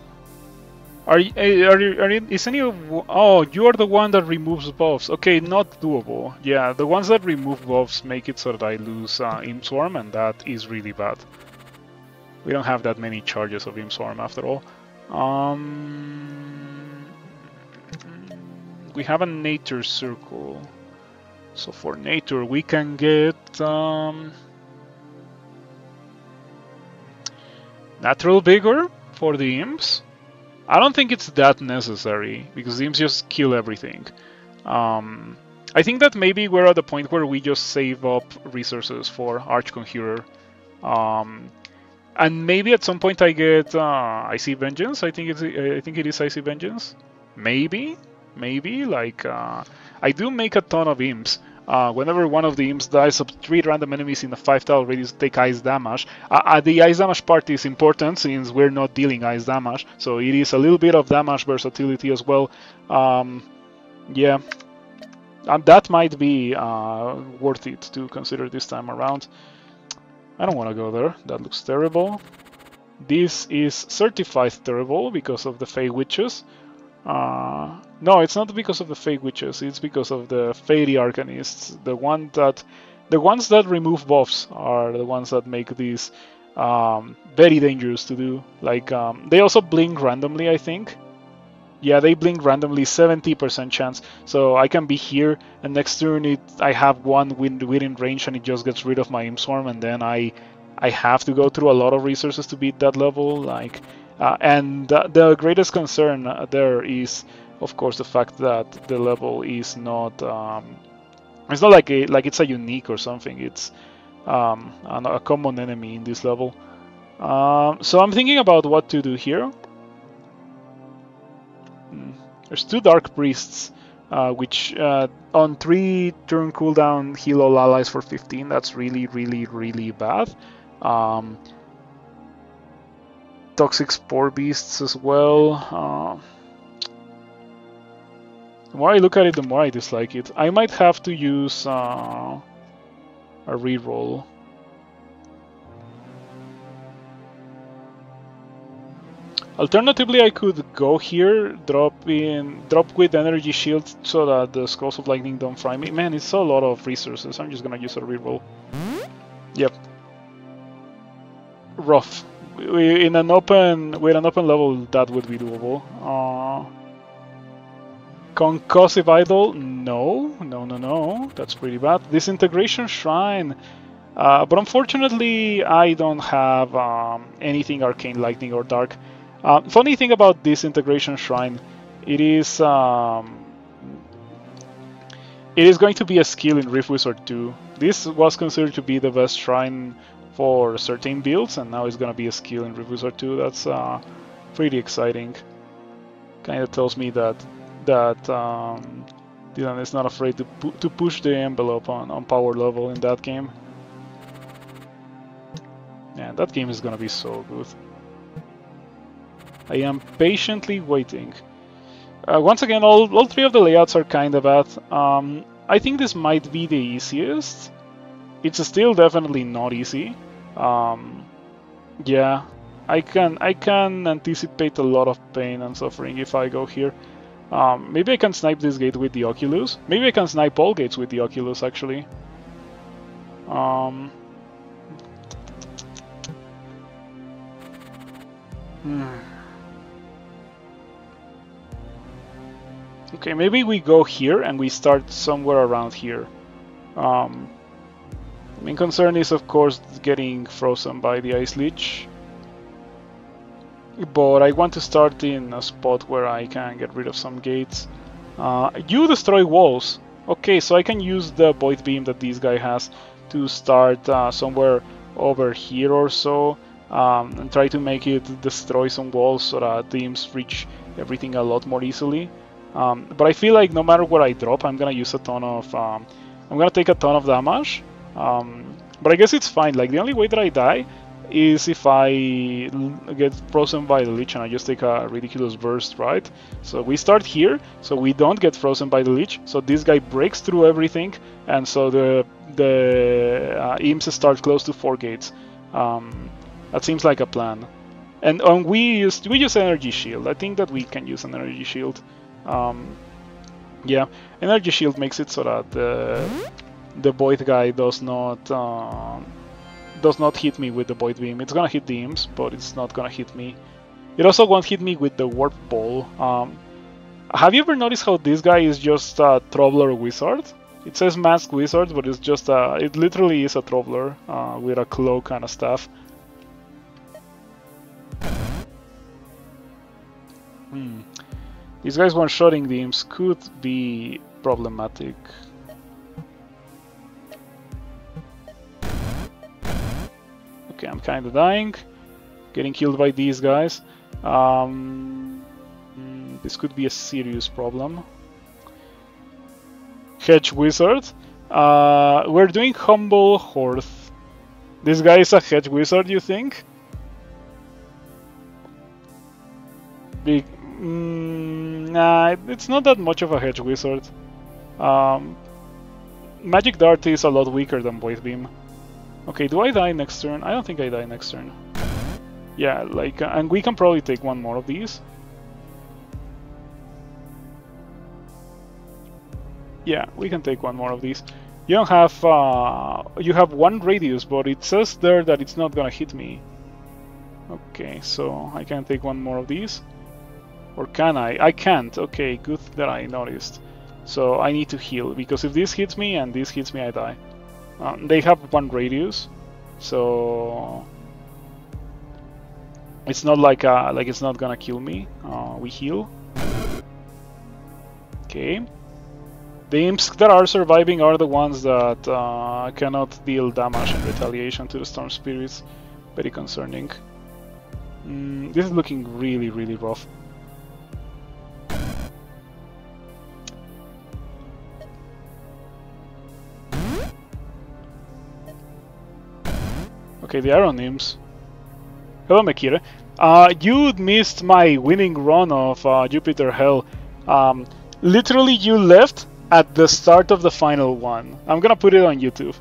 Is any of... Oh, you are the one that removes buffs. Okay, not doable. Yeah, the ones that remove buffs make it so that I lose Imp Swarm, and that is really bad. We don't have that many charges of Imp Swarm after all. We have a Nature Circle. So for Nature we can get... Natural Vigor for the Imps. I don't think it's that necessary, because the Imps just kill everything. I think that maybe we're at the point where we just save up resources for Archconjurer. And maybe at some point I get Icy Vengeance. I think it is Icy Vengeance. Maybe. Like I do make a ton of Imps. Whenever one of the Imps dies, up 3 random enemies in a 5-tile radius take ice damage. The ice damage part is important since we're not dealing ice damage, so it is a little bit of damage versatility as well. Yeah, that might be worth it to consider this time around. I don't want to go there, that looks terrible. This is certified terrible because of the Fey Witches. No, it's not because of the Fey Witches, it's because of the Fairy Arcanists. The ones that remove buffs are the ones that make these very dangerous to do. Like, they also blink randomly, I think. Yeah, they blink randomly, 70% chance. So I can be here, and next turn I have one within range, and it just gets rid of my Imp Swarm, and then I have to go through a lot of resources to beat that level. Like, and the greatest concern there is, of course, the fact that the level is not. It's not like it's a unique or something. It's a common enemy in this level. So I'm thinking about what to do here. There's 2 Dark Priests, which on 3 turn cooldown heal all allies for 15. That's really bad. Toxic Spore Beasts as well. The more I look at it, the more I dislike it. I might have to use a reroll. Alternatively, I could go here, drop with energy shield so that the scrolls of lightning don't fry me. Man, it's a lot of resources. I'm just gonna use a reroll. Yep. Rough. With an open level, that would be doable. Concussive Idol? No. That's pretty bad. Disintegration Shrine. But unfortunately, I don't have anything Arcane Lightning or Dark. Funny thing about Disintegration Shrine, it is going to be a skill in Rift Wizard 2. This was considered to be the best shrine for certain builds, and now it's going to be a skill in Rift Wizard 2. That's pretty exciting. Kind of tells me that Dylan is not afraid to push the envelope on power level in that game. Yeah, that game is going to be so good. I am patiently waiting. Once again, all three of the layouts are kind of bad. I think this might be the easiest. It's still definitely not easy. Yeah, I can anticipate a lot of pain and suffering if I go here. Maybe I can snipe this gate with the Oculus. Maybe I can snipe all gates with the Oculus, actually. Okay, maybe we go here and we start somewhere around here. Main concern is, of course, getting frozen by the Ice Leech. But I want to start in a spot where I can get rid of some gates. You destroy walls. Okay, so I can use the Void Beam that this guy has to start somewhere over here or so. And try to make it destroy some walls so that the Imps reach everything a lot more easily. But I feel like no matter what I drop, I'm gonna use a ton of... I'm gonna take a ton of damage. But I guess it's fine. Like, the only way that I die is if I get frozen by the Lich and I just take a ridiculous burst, right? So we start here, so we don't get frozen by the Lich. So this guy breaks through everything, and so the Imps start close to 4 gates. That seems like a plan. And we use energy shield. I think that we can use an energy shield. Yeah, energy shield makes it so that the Void guy does not hit me with the Void Beam. It's gonna hit the Imps, but it's not gonna hit me. It also won't hit me with the Warp Ball. Have you ever noticed how this guy is just a Troubler Wizard? It says Masked Wizard, but it's just it literally is a Troubler with a cloak and a staff. These guys one-shotting the Imps could be problematic. Okay, I'm kinda dying. Getting killed by these guys. This could be a serious problem. Hedge Wizard. We're doing Humble Horde. This guy is a Hedge Wizard, you think? Nah, it's not that much of a Hedge Wizard. Magic Dart is a lot weaker than Void Beam. Okay, do I die next turn? I don't think I die next turn. Yeah, like, and we can probably take one more of these. Yeah, we can take one more of these. You don't have, you have 1 radius, but it says there that it's not gonna hit me. Okay, so I can take one more of these. Or can I? I can't. Okay, good that I noticed. So I need to heal, because if this hits me and this hits me, I die. They have 1 radius, so it's not like it's not gonna kill me. We heal. Okay. The Imps that are surviving are the ones that cannot deal damage in retaliation to the Storm Spirits. Very concerning. This is looking really, really rough. Okay, the Iron Imps. Hello, Mekire. You missed my winning run of Jupiter Hell. Literally, you left at the start of the final one. I'm gonna put it on YouTube.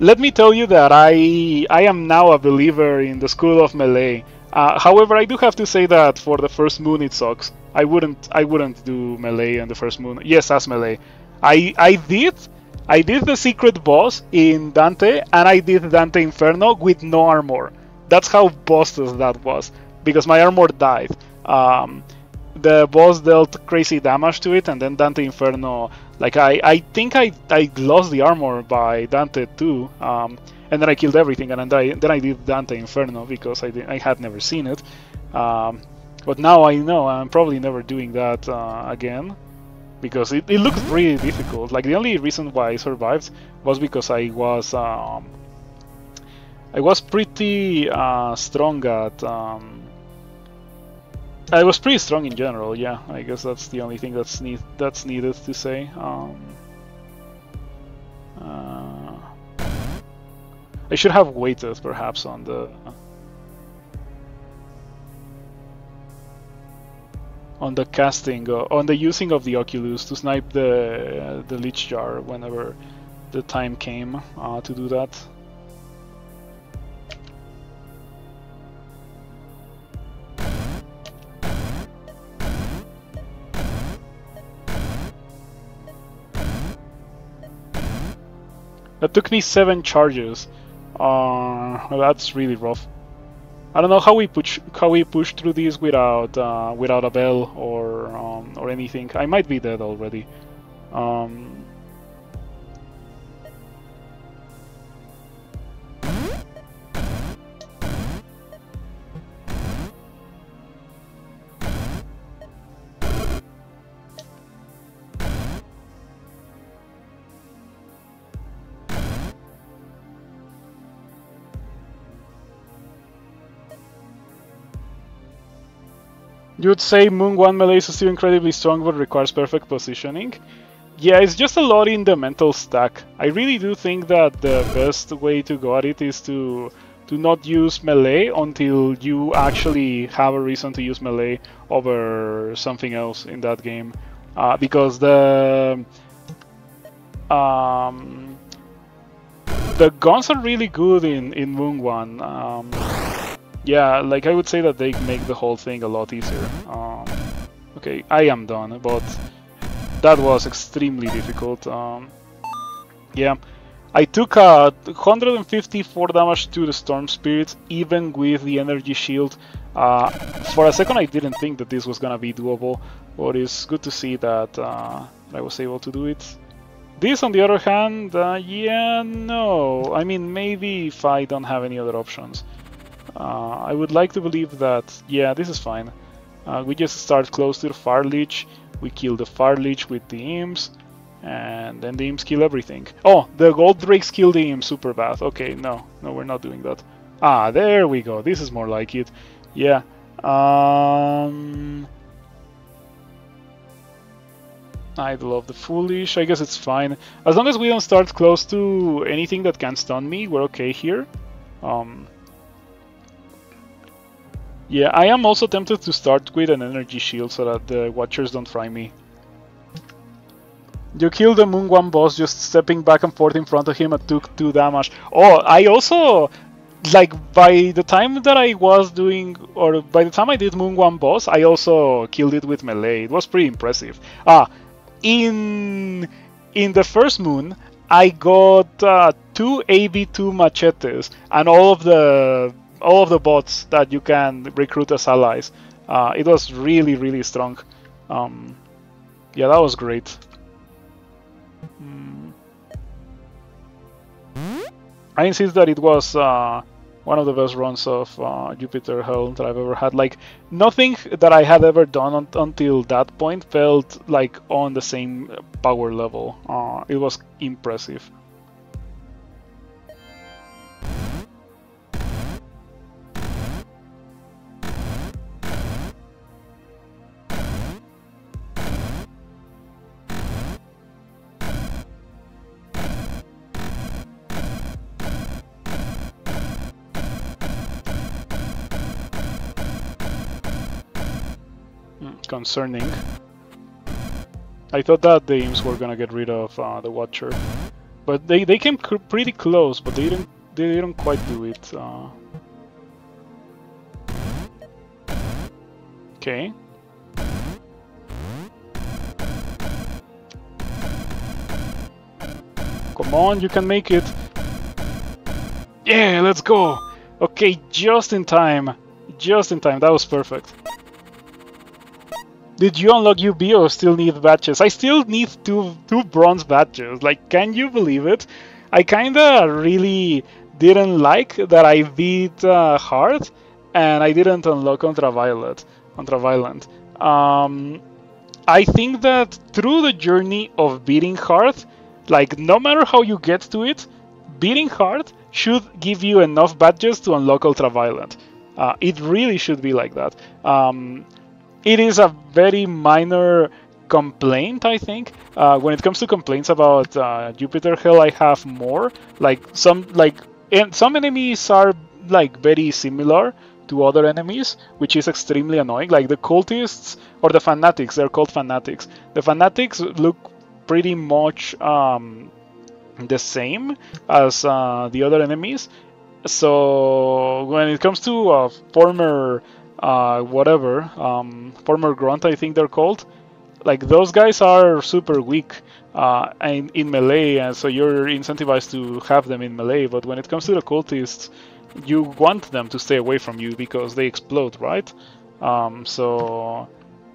Let me tell you that I am now a believer in the school of melee. However, I do have to say that for the first moon it sucks. I wouldn't do melee on the first moon. Yes, as melee. I did the secret boss in Dante, and I did Dante Inferno with no armor. That's how busted that was, because my armor died. The boss dealt crazy damage to it, and then Dante Inferno, like I think I lost the armor by Dante too, and then I killed everything, and then I did Dante Inferno because I had never seen it. But now I know I'm probably never doing that again, because it looked really difficult. Like, the only reason why I survived was because I was pretty strong at. I was pretty strong in general, yeah. I guess that's the only thing that's needed to say. I should have waited, perhaps, on the casting, on the using of the Oculus to snipe the Lich Jar whenever the time came to do that. That took me 7 charges. That's really rough. I don't know how we push through these without a bell or anything. I might be dead already. You would say Moon 1 melee is still incredibly strong but requires perfect positioning? Yeah, it's just a lot in the mental stack. I really do think that the best way to go at it is to not use melee until you actually have a reason to use melee over something else in that game. Because the guns are really good in Moon 1. Yeah, like, I would say that they make the whole thing a lot easier. Okay, I am done, but that was extremely difficult. Yeah, I took 154 damage to the Storm Spirits, even with the energy shield. For a second I didn't think that this was gonna be doable, but it's good to see that I was able to do it. This, on the other hand, yeah, no. I mean, maybe if I don't have any other options. I would like to believe that, yeah, this is fine. We just start close to the Fire Lich, we kill the Fire Lich with the Imps, and then the Imps kill everything. Oh, the Gold Drakes kill the Imps super bad. Okay, no, we're not doing that. Ah, there we go, this is more like it. Yeah. Idol of the Foolish, I guess it's fine. As long as we don't start close to anything that can stun me, we're okay here. Yeah, I am also tempted to start with an energy shield so that the Watchers don't fry me. You killed the Moon 1 boss just stepping back and forth in front of him and took 2 damage. Oh, I also, like, by the time that I was doing, or by the time I did Moon 1 boss, I also killed it with melee. It was pretty impressive. In the first moon, I got 2 AB2 machetes and all of the bots that you can recruit as allies. It was really, really strong. Yeah, that was great. I insist that it was one of the best runs of Jupiter Hell that I've ever had. Like, nothing that I had ever done until that point felt like on the same power level. It was impressive. Concerning. I thought that the Imps were gonna get rid of the Watcher, but they came pretty close, but they didn't quite do it. Okay. Come on, you can make it. Yeah, let's go. Okay, just in time. Just in time. That was perfect. Did you unlock UB or still need badges? I still need two bronze badges. Like, can you believe it? I kinda really didn't like that I beat Hard and I didn't unlock Ultraviolent. I think that through the journey of beating Hard, like, no matter how you get to it, beating Hard should give you enough badges to unlock Ultraviolent. It really should be like that. It is a very minor complaint, I think. When it comes to complaints about Jupiter Hell, I have more. Some enemies are like very similar to other enemies, which is extremely annoying. Like the cultists or the fanatics, they're called fanatics. The fanatics look pretty much the same as the other enemies. So when it comes to former former grunt, I think they're called, like those guys are super weak in melee, and so you're incentivized to have them in melee. But when it comes to the cultists, you want them to stay away from you because they explode, right? So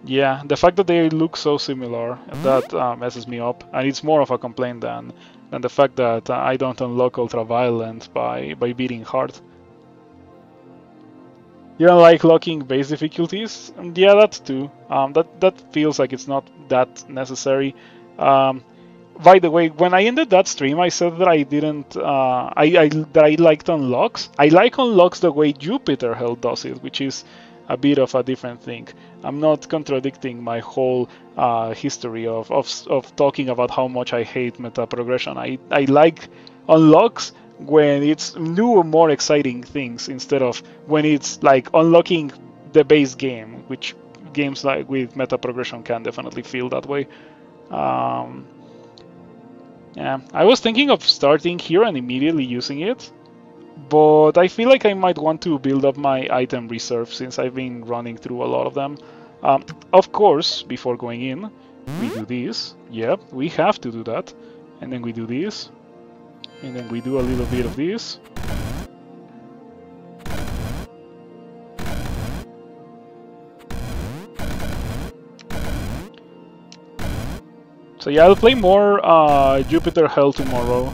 yeah, the fact that they look so similar, that messes me up, and it's more of a complaint than the fact that I don't unlock Ultraviolent by beating Hard. You don't like locking base difficulties? Yeah, that too. That feels like it's not that necessary. By the way, when I ended that stream, I said that I didn't. That I liked unlocks. I like unlocks the way Jupiter Hell does it, which is a bit of a different thing. I'm not contradicting my whole history of talking about how much I hate meta progression. I like unlocks when it's new or more exciting things instead of when it's like unlocking the base game, which games like with meta progression can definitely feel that way. Yeah, I was thinking of starting here and immediately using it, but I feel like I might want to build up my item reserve since I've been running through a lot of them. Of course, before going in, we do this. Yep, we have to do that. And then we do this. And then we do a little bit of this. So yeah, I'll play more Jupiter Hell tomorrow.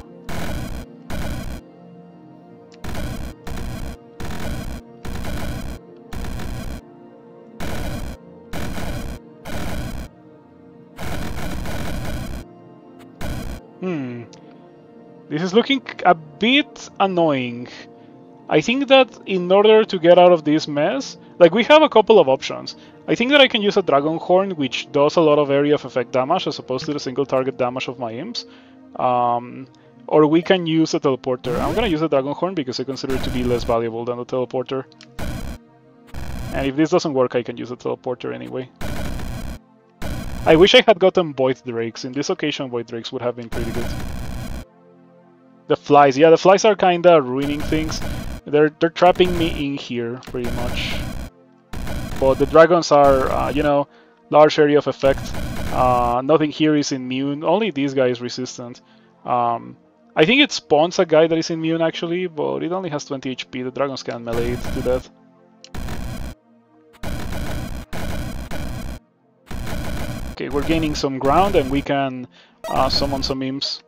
This is looking a bit annoying. I think that in order to get out of this mess, like we have a couple of options. I think that I can use a Dragon Horn, which does a lot of area of effect damage as opposed to the single target damage of my Imps. Or we can use a teleporter. I'm gonna use a Dragon Horn because I consider it to be less valuable than the teleporter. And if this doesn't work, I can use a teleporter anyway. I wish I had gotten Void Drakes. In this occasion, Void Drakes would have been pretty good. The flies, yeah, the flies are kinda ruining things. They're trapping me in here, pretty much. But the dragons are, you know, large area of effect. Nothing here is immune. Only this guy is resistant. I think it spawns a guy that is immune, actually, but it only has 20 HP. The dragons can melee it to death. Okay, we're gaining some ground, and we can summon some imps.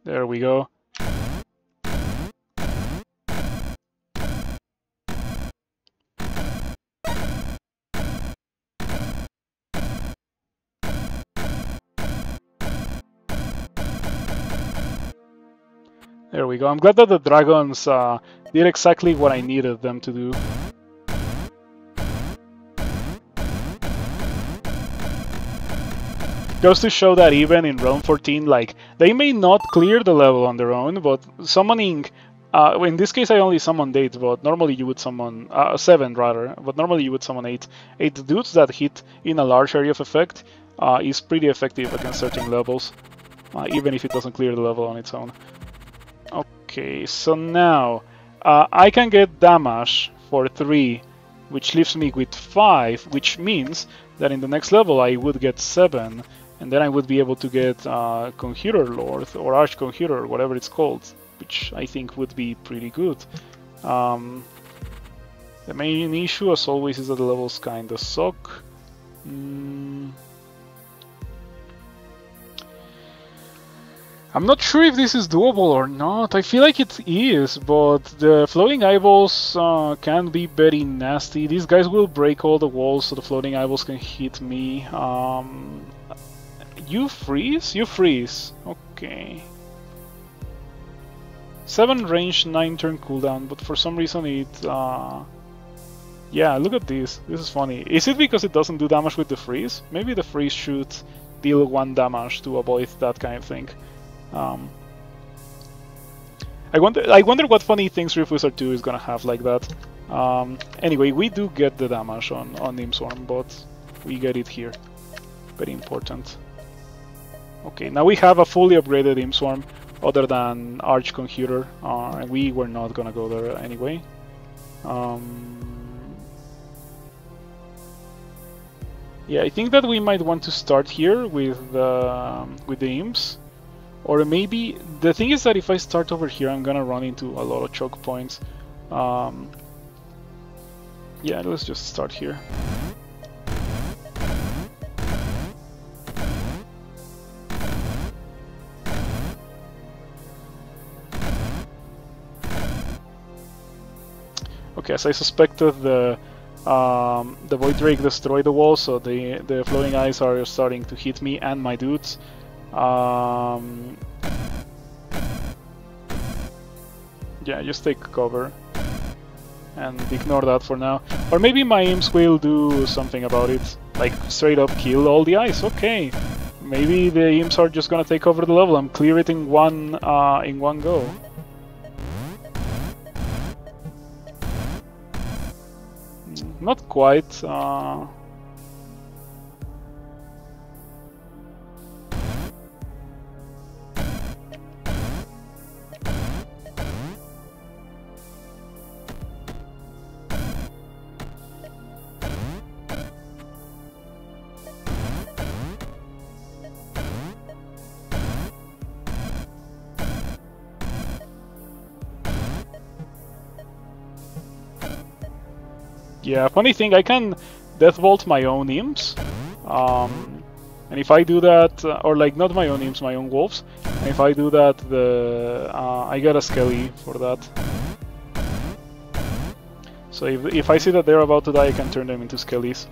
There we go. There we go. I'm glad that the dragons did exactly what I needed them to do. Goes to show that even in Realm 14, like, they may not clear the level on their own, but summoning In this case, I only summoned 8, but normally you would summon 7 rather. But normally you would summon 8. 8 dudes that hit in a large area of effect is pretty effective against certain levels, even if it doesn't clear the level on its own. Okay, so now I can get damage for 3, which leaves me with 5, which means that in the next level I would get 7, and then I would be able to get Conjurer Lord or Arch Conjurer, whatever it's called, which I think would be pretty good. The main issue, as always, is that the levels kinda suck. I'm not sure if this is doable or not. I feel like it is, but the floating eyeballs can be very nasty. These guys will break all the walls so the floating eyeballs can hit me. You freeze? You freeze. Okay. 7 range, 9 turn cooldown, but for some reason it... Yeah, look at this. This is funny. Is it because it doesn't do damage with the freeze? Maybe the freeze should deal 1 damage to avoid that kind of thing. I wonder what funny things Rift Wizard 2 is gonna have like that. Anyway, we do get the damage on Imps, but we get it here. Very important. Okay, now we have a fully upgraded Imps other than Arch Conjurer, and we were not gonna go there anyway. Yeah, I think that we might want to start here with the Imps. Or maybe, the thing is that if I start over here, I'm gonna run into a lot of choke points. Yeah, let's just start here. Okay, as I suspected, the Void Drake destroyed the wall, so the floating eyes are starting to hit me and my dudes. Yeah, just take cover and ignore that for now. Or maybe my Imps will do something about it, like straight up kill all the eyes. Okay, maybe the Imps are just gonna take over the level and clear it in one go. Not quite. Yeah, funny thing, I can Death Bolt my own Imps, and if I do that, or like not my own Imps, my own wolves, and if I do that, I get a Skelly for that. So if I see that they're about to die, I can turn them into Skellies.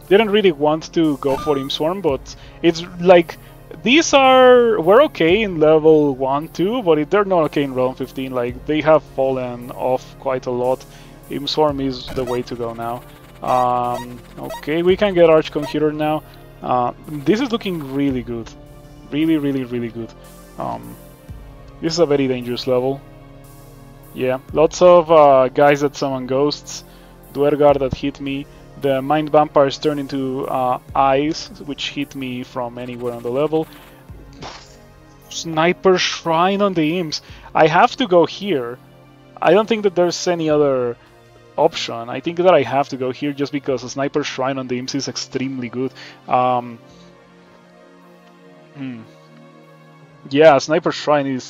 Didn't really want to go for Imp Swarm, but it's like... we're okay in level 1, 2, but they're not okay in realm 15, like, they have fallen off quite a lot. Imp Swarm is the way to go now. Okay, we can get Arch Conjurer now. This is looking really good. Really good. This is a very dangerous level. Yeah, lots of guys that summon ghosts, Duergar that hit me. The Mind Vampires turn into eyes, which hit me from anywhere on the level. Sniper Shrine on the Imps. I have to go here. I don't think that there's any other option. I think that I have to go here just because a Sniper Shrine on the Imps is extremely good. Yeah, Sniper Shrine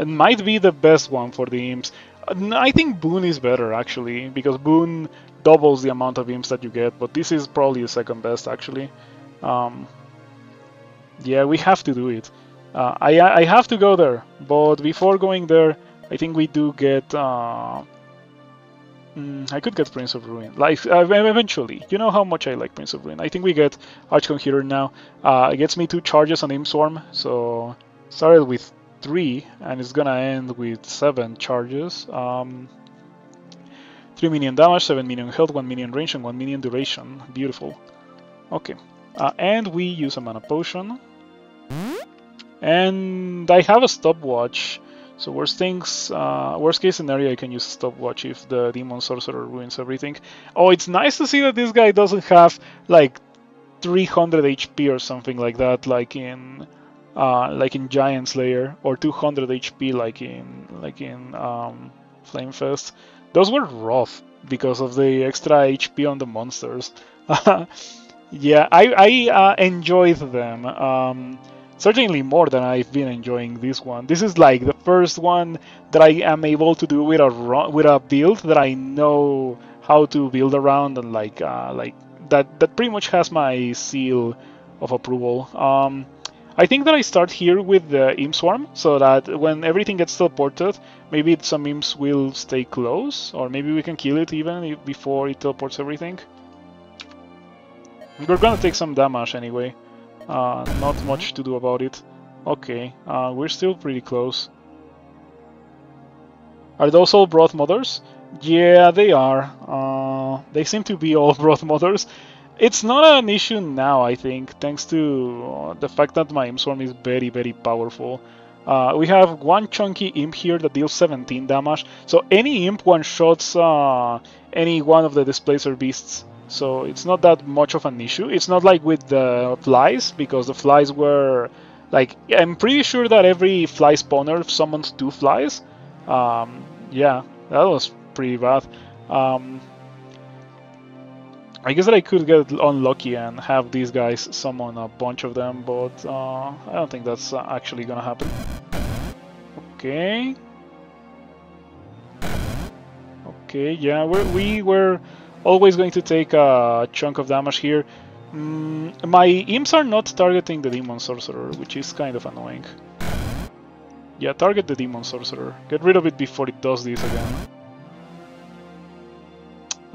might be the best one for the Imps. I think Boon is better, actually, because Boon doubles the amount of Imps that you get, but this is probably the second best, actually. Yeah, we have to do it. I have to go there, but before going there, I think we do get... I could get Prince of Ruin, like, eventually. You know how much I like Prince of Ruin. I think we get Arch Conjurer now. It gets me 2 charges on Imp Swarm, so started with 3, and it's gonna end with 7 charges. 3 minion damage, 7 minion health, 1 minion range, and 1 minion duration. Beautiful. Okay. And we use a mana potion. And I have a stopwatch, So worst case scenario, I can use stopwatch if the demon sorcerer ruins everything. Oh, it's nice to see that this guy doesn't have like 300 HP or something like that, like in Giant Slayer, or 200 HP like in Flamefest. Those were rough because of the extra HP on the monsters. Yeah, I enjoyed them. Certainly more than I've been enjoying this one. This is like the first one that I am able to do with a build that I know how to build around, and like that pretty much has my seal of approval. I think that I start here with the Imp Swarm, so that when everything gets teleported, maybe some Imps will stay close, or maybe we can kill it even before it teleports everything. We're gonna take some damage anyway. Not much to do about it. Okay, we're still pretty close. Are those all Broth Mothers? Yeah, they are. They seem to be all Broth Mothers. It's not an issue now, I think, thanks to the fact that my Imp Swarm is very, very powerful. We have one chunky Imp here that deals 17 damage, so any Imp one-shots any one of the Displacer Beasts. So it's not that much of an issue. It's not like with the flies, because the flies were like, I'm pretty sure that every fly spawner summons 2 flies. Yeah, that was pretty bad. I guess that I could get unlucky and have these guys summon a bunch of them, but I don't think that's actually gonna happen. Okay. Okay, yeah, we were always going to take a chunk of damage here. My Imps are not targeting the Demon Sorcerer, which is kind of annoying. Yeah, target the Demon Sorcerer. Get rid of it before it does this again.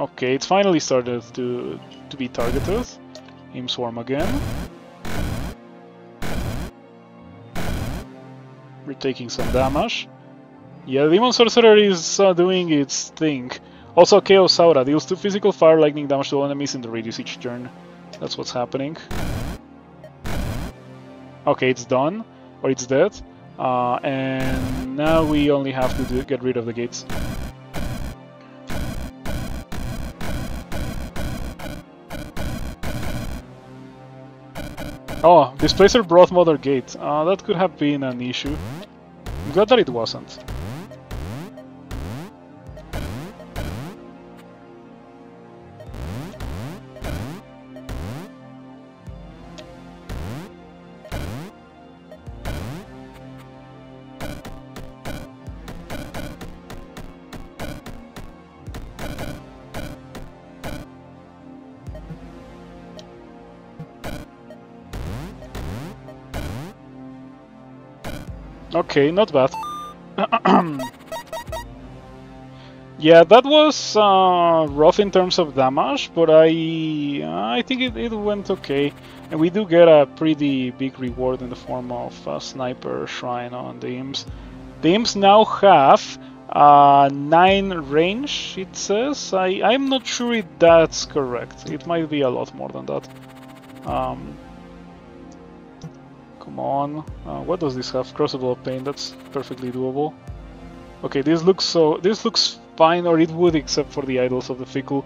Okay, it's finally started to be targeted. Imp Swarm again. We're taking some damage. Yeah, the Demon Sorcerer is doing its thing. Also, Chaos Aura deals 2 physical fire lightning damage to all enemies in the radius each turn. That's what's happening. Okay, it's done. Or it's dead. And now we only have to get rid of the gates. Oh, Displacer Broth Mother Gate. That could have been an issue. I'm glad that it wasn't. Okay, not bad. Yeah, that was rough in terms of damage, but I think it went okay. And we do get a pretty big reward in the form of a Sniper Shrine on the Imps. The Imps now have 9 range, it says. I'm not sure if that's correct. It might be a lot more than that. Come on. What does this have? Crucible of Pain. That's perfectly doable. Okay, this looks fine, or it would, except for the Idols of the Fickle.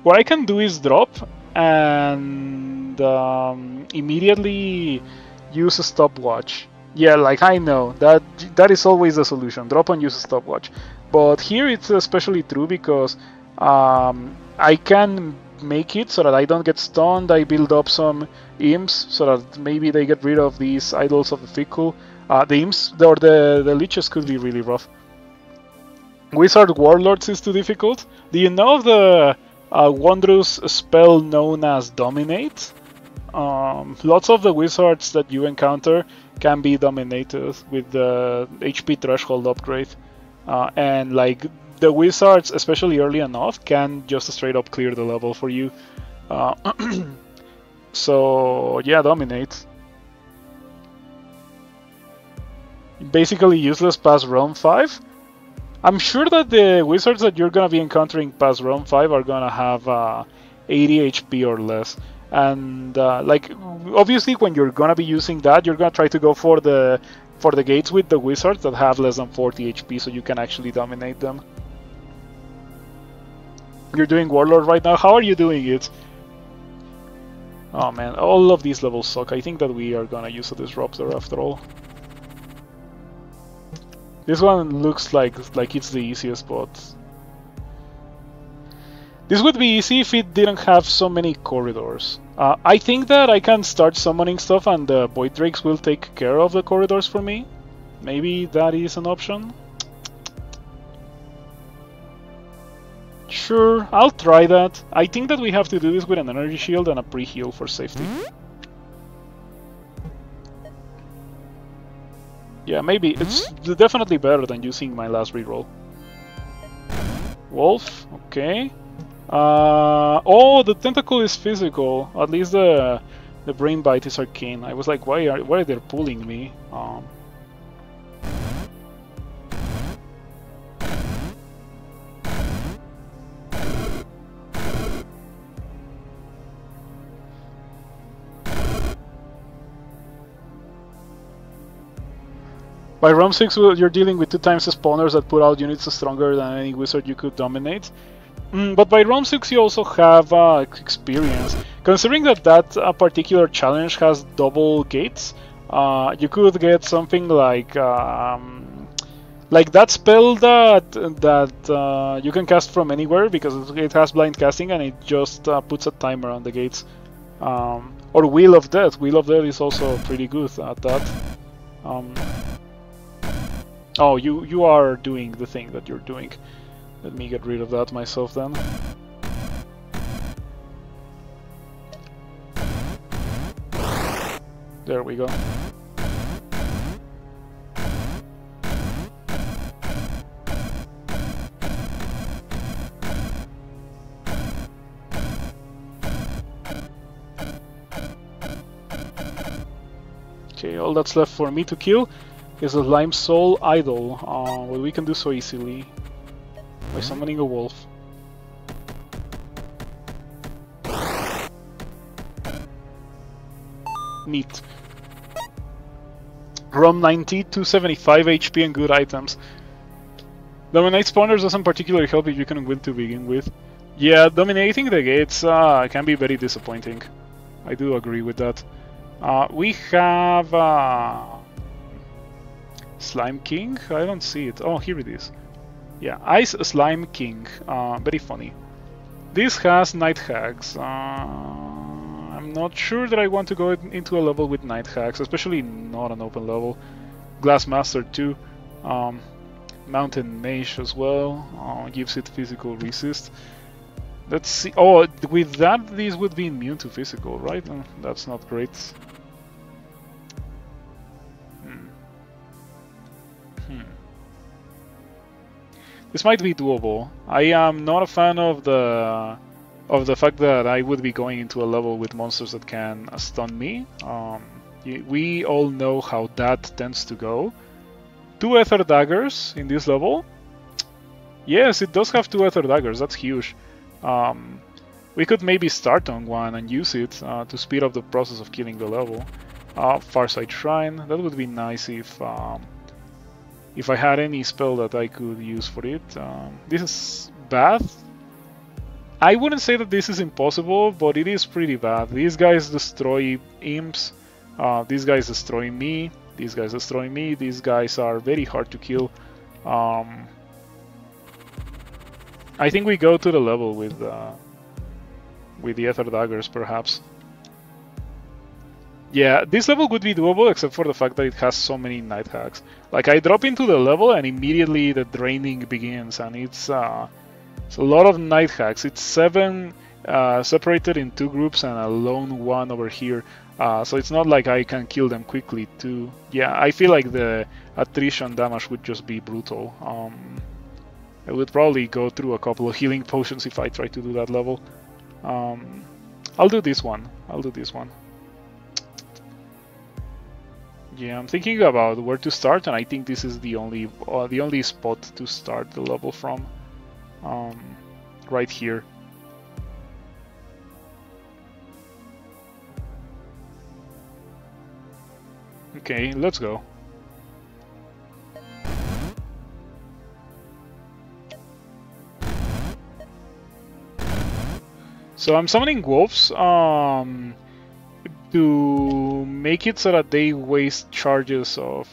What I can do is drop and immediately use a stopwatch. Yeah, like I know that is always the solution. Drop and use a stopwatch. But here it's especially true because I can make it so that I don't get stunned. I build up some Imps so that maybe they get rid of these Idols of the Fickle. The Imps or the Leeches could be really rough. Wizard Warlords is too difficult. Do you know of the wondrous spell known as Dominate? Lots of the wizards that you encounter can be dominated with the HP threshold upgrade. And like the wizards, especially early enough, can just straight up clear the level for you. So yeah, Dominate. Basically useless past Realm 5. I'm sure that the wizards that you're gonna be encountering past Realm 5 are gonna have 80 HP or less. And like obviously when you're gonna be using that, you're gonna try to go for the for the gates with the wizards that have less than 40 HP, so you can actually dominate them. You're doing Warlord right now? How are you doing it? Oh man, all of these levels suck. I think that we are gonna use a Disruptor after all. This one looks like it's the easiest, but this would be easy if it didn't have so many corridors. I think that I can start summoning stuff and the Void Drakes will take care of the corridors for me. Maybe that is an option. Sure, I'll try that. I think that we have to do this with an energy shield and a pre-heal for safety. Yeah, maybe. It's definitely better than using my last reroll. Wolf, okay. Oh, the tentacle is physical. At least the brain bite is arcane. I was like, why are they pulling me? By Realm 6, you're dealing with 2 times the spawners that put out units stronger than any wizard you could dominate. But by Realm 6 you also have experience. Considering that particular challenge has double gates, you could get something like that spell that you can cast from anywhere because it has blind casting and it just puts a timer on the gates. Or Wheel of Death. Wheel of Death is also pretty good at that. Oh, you are doing the thing that you're doing. Let me get rid of that myself then. There we go. Okay, all that's left for me to kill is a Lime Soul Idol. Well, we can do so easily by summoning a wolf. Neat. ROM 90, 275 HP and good items. Dominate spawners doesn't particularly help if you can win to begin with. Yeah, dominating the gates can be very disappointing. I do agree with that. We have Slime King? I don't see it. Oh, here it is. Yeah, Ice Slime King. Very funny. This has Night Hags. I'm not sure that I want to go into a level with Night Hags, especially not an open level. Glass Master too. Mountain Mage as well. Gives it physical resist. Let's see. Oh, with that, these would be immune to physical, right? That's not great. This might be doable. I am not a fan of the fact that I would be going into a level with monsters that can stun me. We all know how that tends to go. 2 Ether Daggers in this level. Yes, it does have 2 Ether Daggers. That's huge. We could maybe start on one and use it to speed up the process of killing the level. Farsight Shrine. That would be nice if I had any spell that I could use for it. This is bad. I wouldn't say that this is impossible, but it is pretty bad. These guys destroy imps. These guys destroy me. These guys destroy me. These guys are very hard to kill. I think we go to the level with the Ether Daggers, perhaps. Yeah, this level would be doable except for the fact that it has so many Night Hags. Like, I drop into the level and immediately the draining begins, and it's a lot of Night Hags. It's 7 separated in 2 groups and a lone one over here. So it's not like I can kill them quickly too. Yeah, I feel like the attrition damage would just be brutal. I would probably go through a couple of healing potions if I try to do that level. I'll do this one. Yeah, I'm thinking about where to start, and I think this is the only spot to start the level from. Right here. Okay, let's go. So I'm summoning wolves to make it so that they waste charges of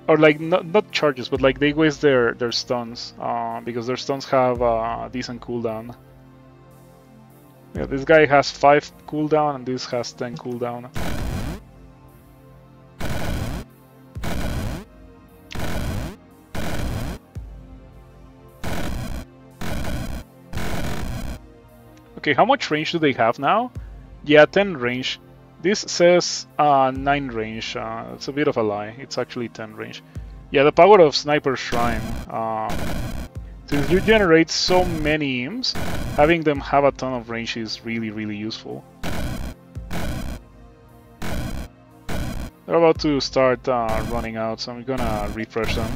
or like not charges, but like they waste their stuns because their stuns have decent cooldown. Yeah, this guy has 5 cooldown and this has 10 cooldown. Okay, how much range do they have now? Yeah, 10 range. This says 9 range. It's a bit of a lie. It's actually 10 range. Yeah, the power of Sniper Shrine. Since you generate so many imps, having them have a ton of range is really, really useful. They're about to start running out, so I'm gonna refresh them.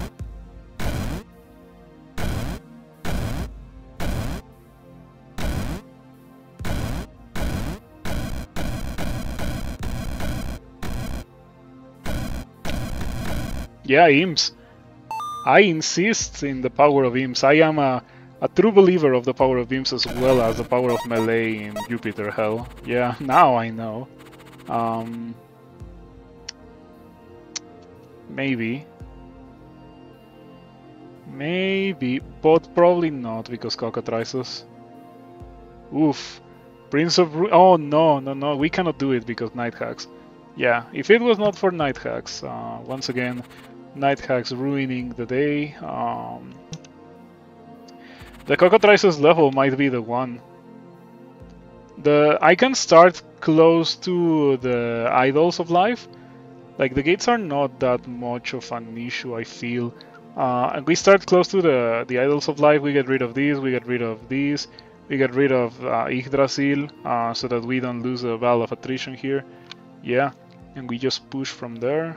Yeah, Imps. I insist in the power of Imps. I am a true believer of the power of Imps as well as the power of melee in Jupiter Hell. Yeah, now I know. Maybe. Maybe, but probably not because cockatrices. Oof. Prince of oh no, we cannot do it because Night Hacks. Yeah, if it was not for Night Hacks, once again, Night Hacks ruining the day. The cockatrices level might be the one. I can start close to the Idols of Life. Like the gates are not that much of an issue, I feel. And we start close to the Idols of Life. We get rid of these. We get rid of these. We get rid of Yggdrasil, so that we don't lose the Battle of Attrition here. Yeah. And we just push from there.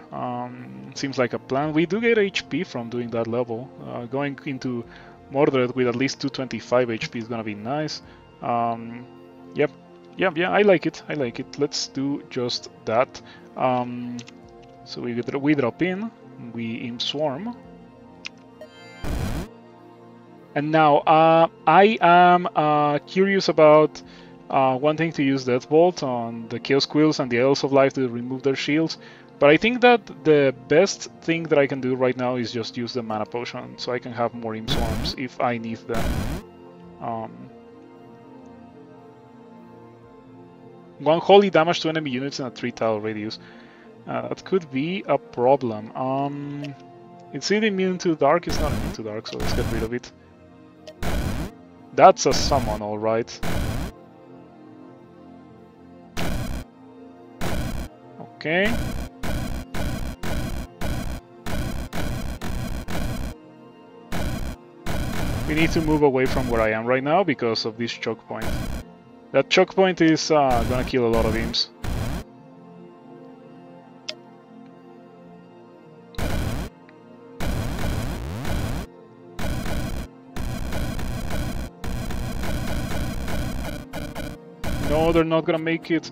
Seems like a plan. We do get HP from doing that level. Going into Mordred with at least 225 HP is gonna be nice. Yep, I like it. Let's do just that. So we drop in, we Imp Swarm. And now I am curious about wanting to use Deathbolt on the Chaos Quills and the Idols of Life to remove their shields, but I think that the best thing that I can do right now is just use the Mana Potion, so I can have more Imp Swarms if I need them. 1 holy damage to enemy units in a 3-tile radius. That could be a problem. Is it immune to dark? It's not immune to dark, so let's get rid of it. That's a summon, alright. Okay. We need to move away from where I am right now because of this choke point. That choke point is gonna kill a lot of imps. No, they're not gonna make it.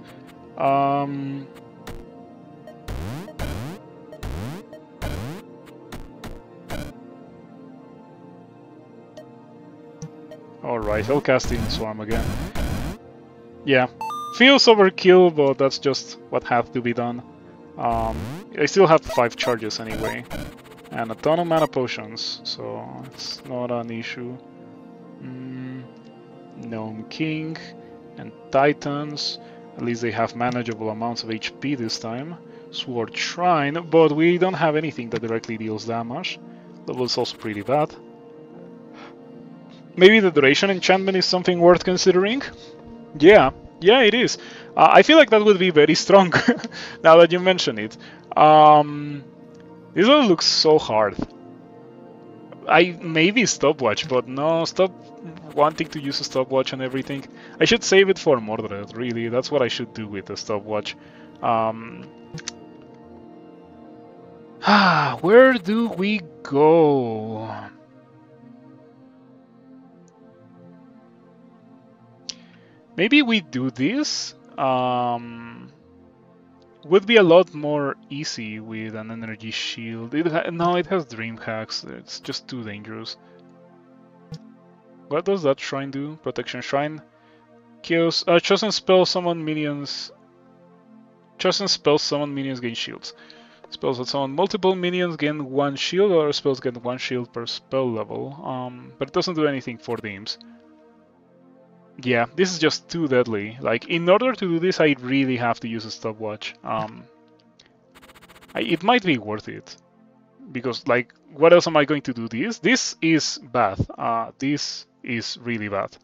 Alright, I'll cast in Swarm again. Yeah, feels overkill, but that's just what had to be done. I still have 5 charges anyway, and a ton of mana potions, so it's not an issue. Gnome King and Titans, at least they have manageable amounts of HP this time. Sword Shrine, but we don't have anything that directly deals damage. Level's also pretty bad. Maybe the duration enchantment is something worth considering? Yeah, it is. I feel like that would be very strong, now that you mention it. This one looks so hard. Maybe stopwatch, but no, stop wanting to use a stopwatch and everything. I should save it for Mordred, really. That's what I should do with the stopwatch. Where do we go? Maybe we do this. Would be a lot more easy with an energy shield. No, it has dream hacks. It's just too dangerous. What does that shrine do? Protection shrine. Kills. Chosen spells summon minions. Chosen spells summon minions gain shields. Spells that summon multiple minions gain 1 shield, or spells get 1 shield per spell level. But it doesn't do anything for the imps. Yeah, this is just too deadly. Like, in order to do this, I really have to use a stopwatch. It might be worth it. Because, like, what else am I going to do this? This is bad. This is really bad.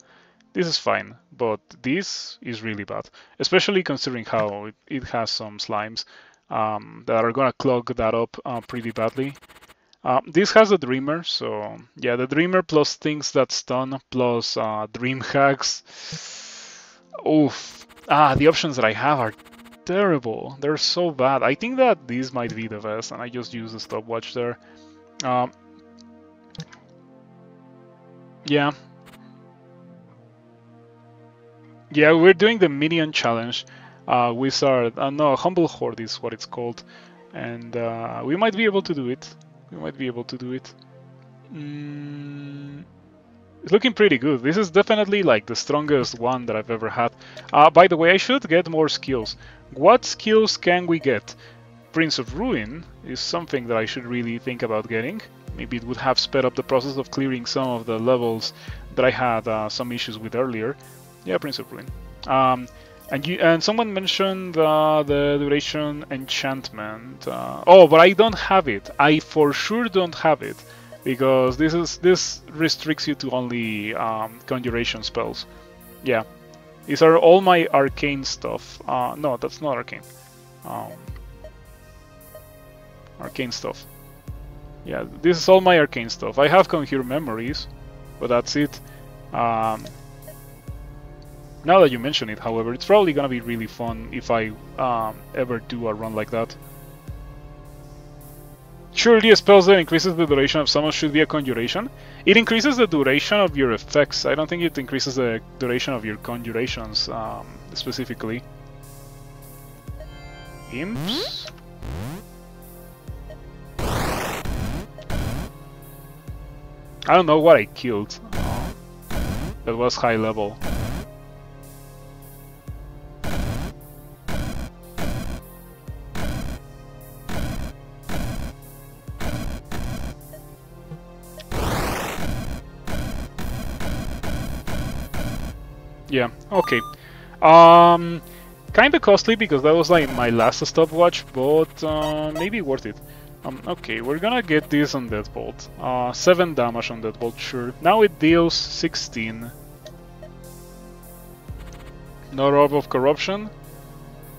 This is fine, but this is really bad. Especially considering how it has some slimes that are gonna clog that up pretty badly. This has a Dreamer, so yeah, the Dreamer plus things that stun plus Dream Hacks. Oof. The options that I have are terrible. They're so bad. I think that this might be the best, and I just use the stopwatch there. Yeah. Yeah, we're doing the minion challenge. Wizard, no, Humble Horde is what it's called, and we might be able to do it. We might be able to do it. It's looking pretty good. This is definitely like the strongest one that I've ever had. By the way, I should get more skills. What skills can we get? Prince of Ruin is something that I should really think about getting. Maybe it would have sped up the process of clearing some of the levels that I had some issues with earlier. Yeah, Prince of Ruin. And someone mentioned the duration enchantment. Oh, but I don't have it. I for sure don't have it, because this restricts you to only conjuration spells. Yeah, these are all my arcane stuff. No, that's not arcane. Arcane stuff. Yeah, this is all my arcane stuff. I have Conjure Memories, but that's it. Now that you mention it, however, it's probably gonna be really fun if I ever do a run like that. Surely a spell that increases the duration of summons should be a conjuration. It increases the duration of your effects. I don't think it increases the duration of your conjurations specifically. Imps? I don't know what I killed. That was high level. Yeah, okay. Kinda costly because that was like my last stopwatch, but maybe worth it. Okay, we're gonna get this on Deadbolt. 7 damage on Deadbolt, sure. Now it deals 16. No Rob of Corruption?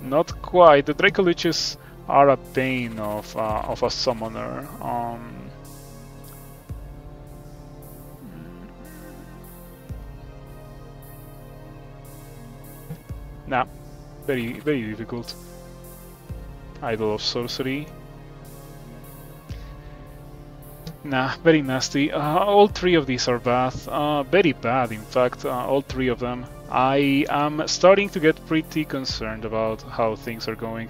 Not quite. The Draco Liches are a pain of a summoner. Nah, very difficult. Idol of Sorcery. Nah, very nasty. All 3 of these are bad. Very bad, in fact, all 3 of them. I am starting to get pretty concerned about how things are going.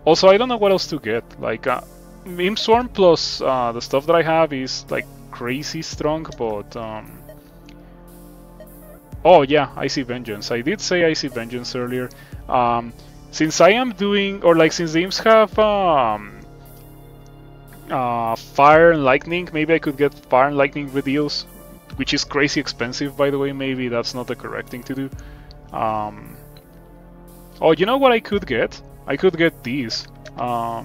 Also, I don't know what else to get. Like, Imp Swarm plus the stuff that I have is like crazy strong, but oh yeah, Icy Vengeance. I did say Icy Vengeance earlier. Since I am doing, or like since the Imps have Fire and Lightning, maybe I could get Fire and Lightning Reveals, which is crazy expensive, by the way. Maybe that's not the correct thing to do. Oh, you know what I could get? I could get these. Have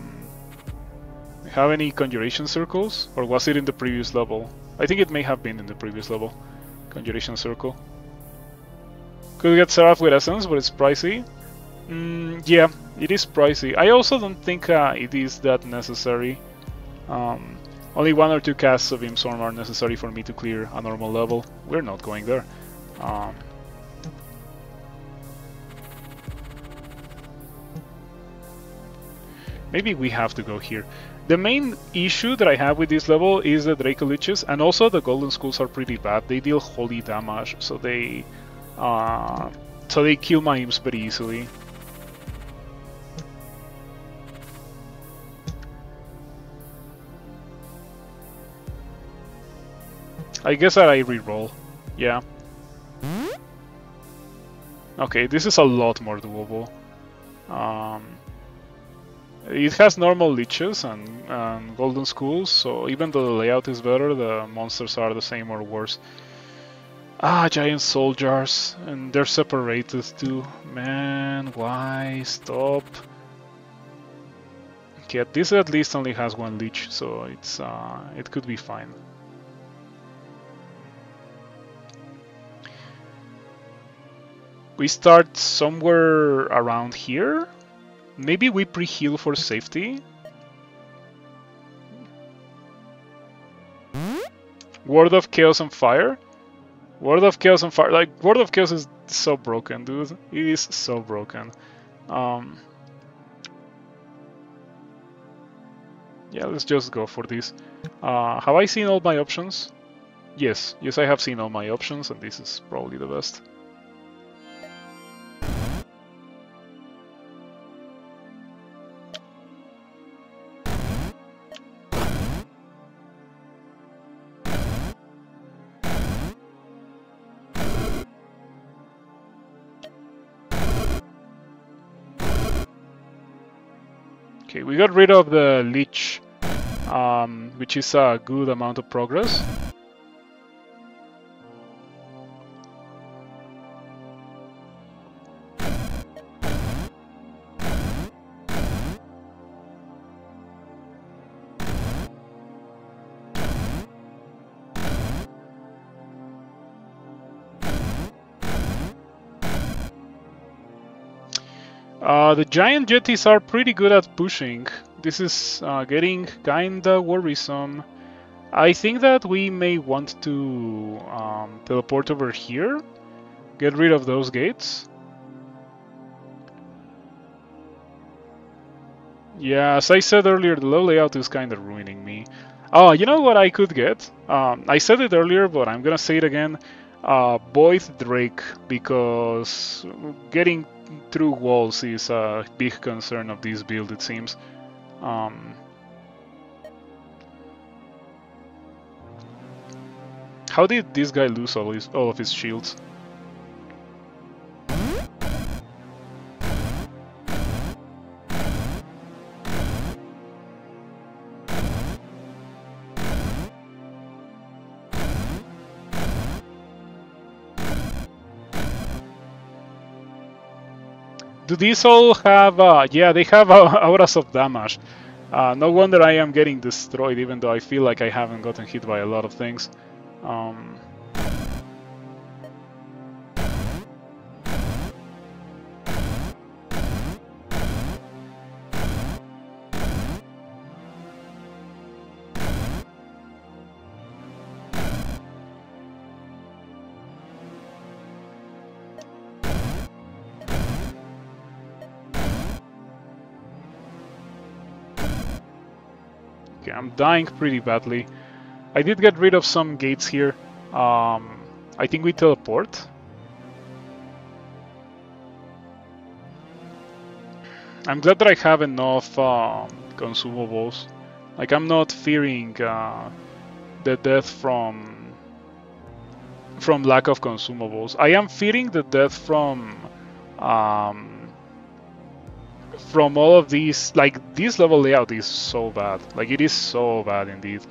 any Conjuration Circles? Or was it in the previous level? I think it may have been in the previous level. Conjuration Circle. Could get Seraph with Essence, but it's pricey. Yeah, it is pricey. I also don't think it is that necessary. Only 1 or 2 casts of Imp Swarm are necessary for me to clear a normal level. We're not going there. Maybe we have to go here. The main issue that I have with this level is the Draco Liches, and also the Golden Skulls are pretty bad. They deal holy damage, so they kill my imps very easily. I guess that I reroll. Yeah. Okay, this is a lot more doable. It has normal leeches and golden skulls, so even though the layout is better, the monsters are the same or worse. Ah, giant soul jars, and they're separated too. Man, why? Stop. Okay, this at least only has one leech, so it could be fine. We start somewhere around here. Maybe we pre-heal for safety. Word of Chaos and Fire. Word of Chaos and Fire. Like, Word of Chaos is so broken, dude. It is so broken. Yeah, let's just go for this. Have I seen all my options? Yes, I have seen all my options, and this is probably the best. Okay, we got rid of the leech, which is a good amount of progress. The giant jetties are pretty good at pushing. This is getting kinda worrisome. I think that we may want to teleport over here, get rid of those gates. Yeah, as I said earlier, the low layout is kinda ruining me. Oh, you know what I could get? I said it earlier, but I'm gonna say it again. Void Drake, because getting through walls is a big concern of this build, it seems. How did this guy lose all of his shields? Do these all have... yeah, they have auras of damage. No wonder I am getting destroyed, even though I feel like I haven't gotten hit by a lot of things. Okay, I'm dying pretty badly. I did get rid of some gates here. I think we teleport. I'm glad that I have enough consumables. Like, I'm not fearing the death from lack of consumables. I am fearing the death from all of these. Like, this level layout is so bad. Like, it is so bad indeed.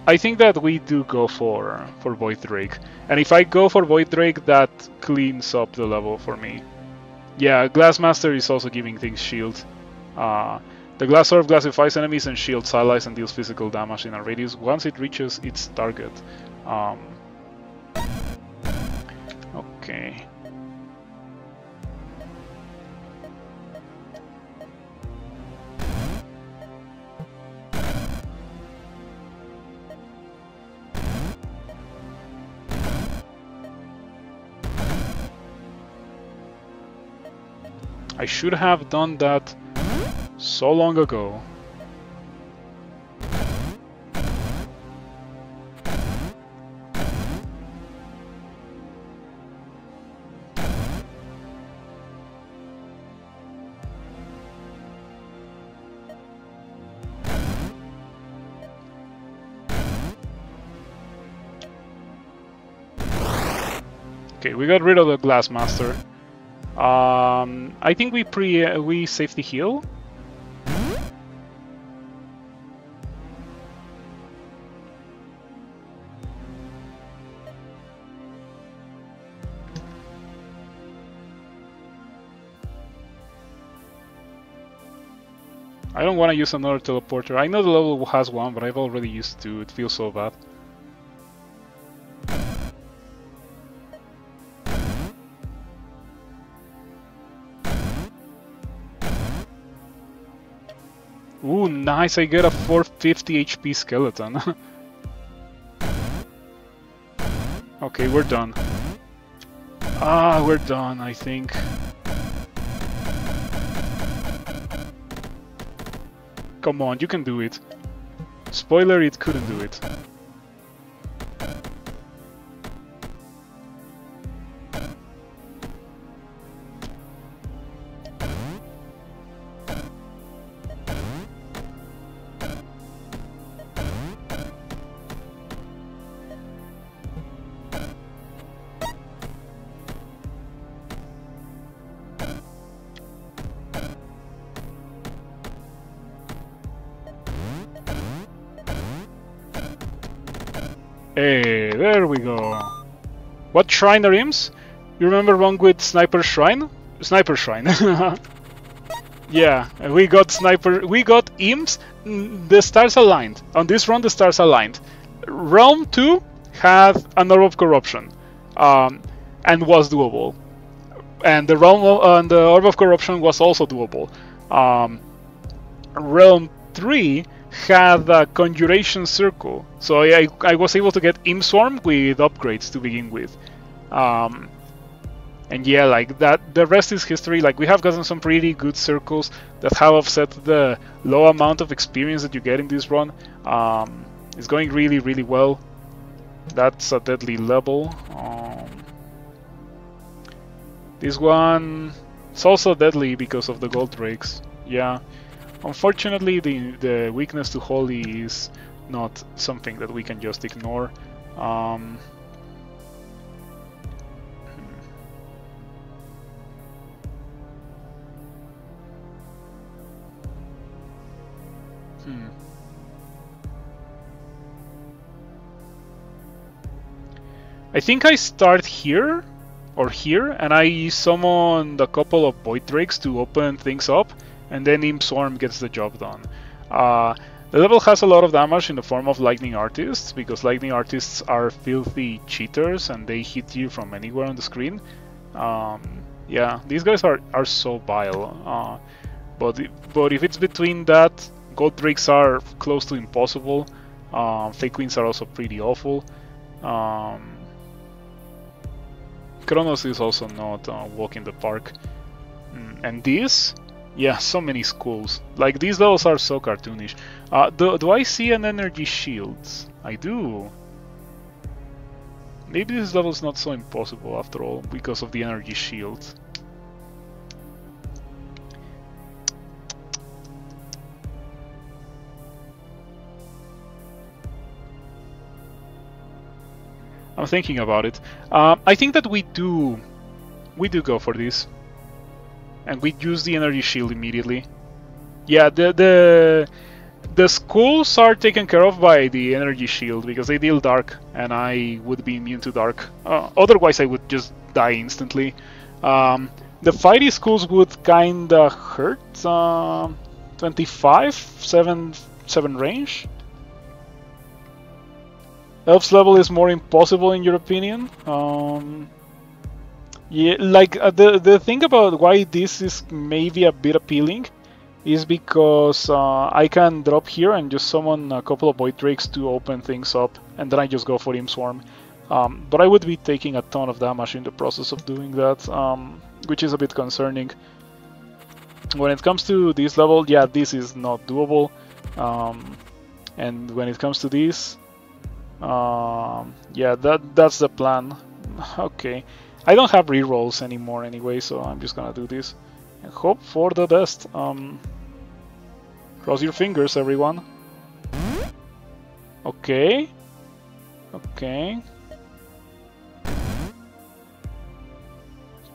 I think that we do go for Void Drake, and if I go for Void Drake, that cleans up the level for me. Yeah, Glassmaster is also giving things shield. The Glass Orb classifies enemies and shields allies and deals physical damage in a radius once it reaches its target. Okay. I should have done that so long ago. Okay, we got rid of the Glass Master. I think we safety heal. I don't want to use another teleporter. I know the level has one, but I've already used two. It feels so bad. Ooh, nice! I get a 450 HP skeleton. Okay, we're done. Ah, we're done, I think. Come on, you can do it. Spoiler, it couldn't do it. Hey, there we go. What shrine are Imps? You remember one with Sniper Shrine? Sniper Shrine. Yeah, we got Sniper. We got Imps. The stars aligned. On this run, the stars aligned. Realm 2 had an Orb of Corruption, and was doable. And the Orb of Corruption was also doable. Realm 3 had a Conjuration Circle, so I was able to get Imp Swarm with upgrades to begin with. And yeah, like that, the rest is history. Like, we have gotten some pretty good circles that have offset the low amount of experience that you get in this run. It's going really, really well. That's a deadly level. This one is also deadly because of the gold drakes. Yeah. Unfortunately, the weakness to Holy is not something that we can just ignore. I think I start here or here, and I summoned a couple of Void Drakes to open things up, and then Imp Swarm gets the job done. The level has a lot of damage in the form of Lightning Artists, because Lightning Artists are filthy cheaters and they hit you from anywhere on the screen. Yeah, these guys are so vile. But if it's between that, Gold Drakes are close to impossible. Fake Queens are also pretty awful. Kronos is also not a walk in the park. And this? Yeah, so many schools. Like, these levels are so cartoonish. Do I see an energy shield? I do. Maybe this level is not so impossible after all, because of the energy shield. I'm thinking about it. I think that we do go for this. And we use the energy shield immediately. Yeah, the schools are taken care of by the energy shield because they deal dark, and I would be immune to dark. Otherwise, I would just die instantly. The fighty schools would kinda hurt. 25, 7 range. Elf's level is more impossible in your opinion. Yeah, like the thing about why this is maybe a bit appealing is because I can drop here and just summon a couple of Void Drakes to open things up, and then I just go for Imp Swarm. But I would be taking a ton of damage in the process of doing that, which is a bit concerning. When it comes to this level, yeah, this is not doable. And when it comes to this, yeah, that's the plan. Okay. I don't have rerolls anymore anyway, so I'm just gonna do this and hope for the best. Cross your fingers, everyone. Okay. Okay.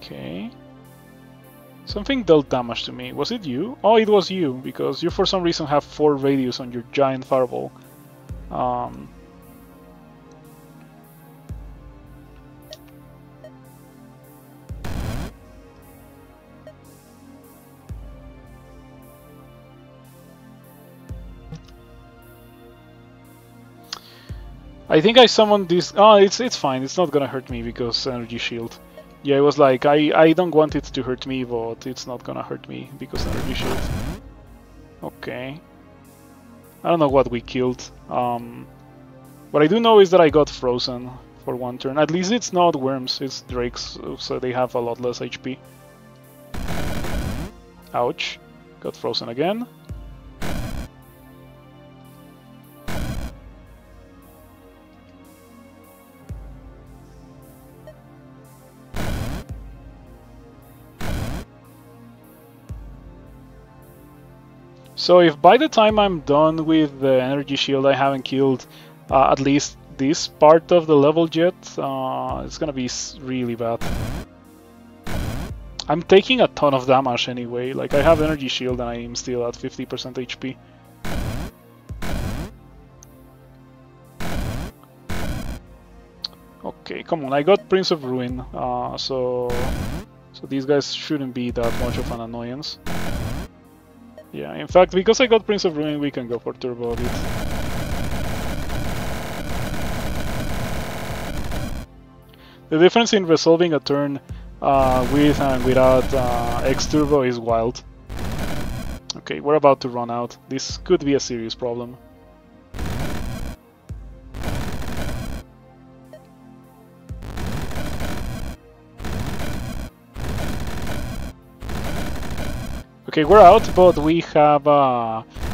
Okay. Something dealt damage to me. Was it you? Oh, it was you, because you for some reason have 4 radius on your giant fireball. I think I summoned this. Oh, it's fine. It's not gonna hurt me because energy shield. Yeah, it was like I don't want it to hurt me, but it's not gonna hurt me because energy shield. Okay. I don't know what we killed. What I do know is that I got frozen for 1 turn. At least it's not worms, it's drakes, so they have a lot less HP. Ouch. Got frozen again. So if by the time I'm done with the energy shield I haven't killed at least this part of the level yet, it's gonna be really bad. I'm taking a ton of damage anyway, like I have energy shield and I'm still at 50% HP. Okay, come on, I got Prince of Ruin, so these guys shouldn't be that much of an annoyance. Yeah, in fact, because I got Prince of Ruin, we can go for Turbo a bit. The difference in resolving a turn with and without X Turbo is wild. Okay, we're about to run out. This could be a serious problem. Okay, we're out, but we have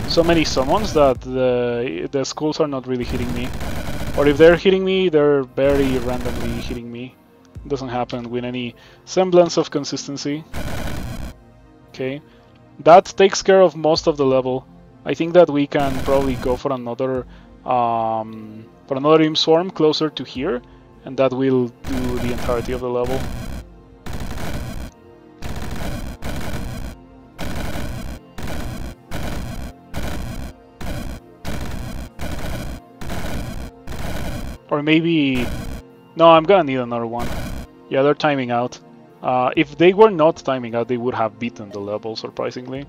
so many summons that the skulls are not really hitting me. Or if they're hitting me, they're very randomly hitting me. It doesn't happen with any semblance of consistency. Okay, that takes care of most of the level. I think that we can probably go for another Imp Swarm closer to here, and that will do the entirety of the level. Or maybe... No, I'm gonna need another one. Yeah, they're timing out. If they were not timing out, they would have beaten the level, surprisingly.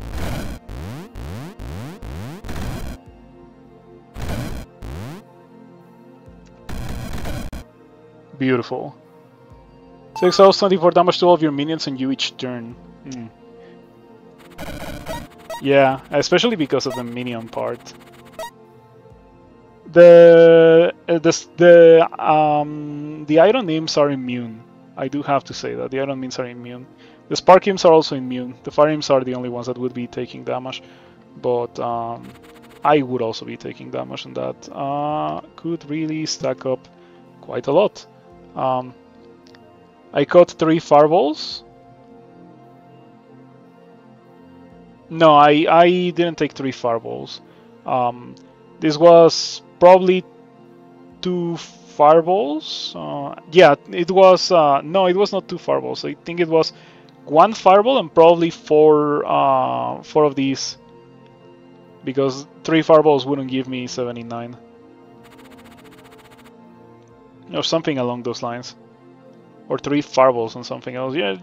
Beautiful. 6 health, 24 damage to all of your minions and you each turn. Yeah, especially because of the minion part. The Iron Imps are immune. I do have to say that the Iron Imps are immune. The Spark Imps are also immune. The Fire Imps are the only ones that would be taking damage, but I would also be taking damage, and that could really stack up quite a lot. I caught 3 fireballs. No, I didn't take 3 fireballs. This was probably 2 fireballs. Yeah, it was. No, it was not 2 fireballs. I think it was 1 fireball and probably 4 of these, because 3 fireballs wouldn't give me 79 or something along those lines, or 3 fireballs and something else. Yeah,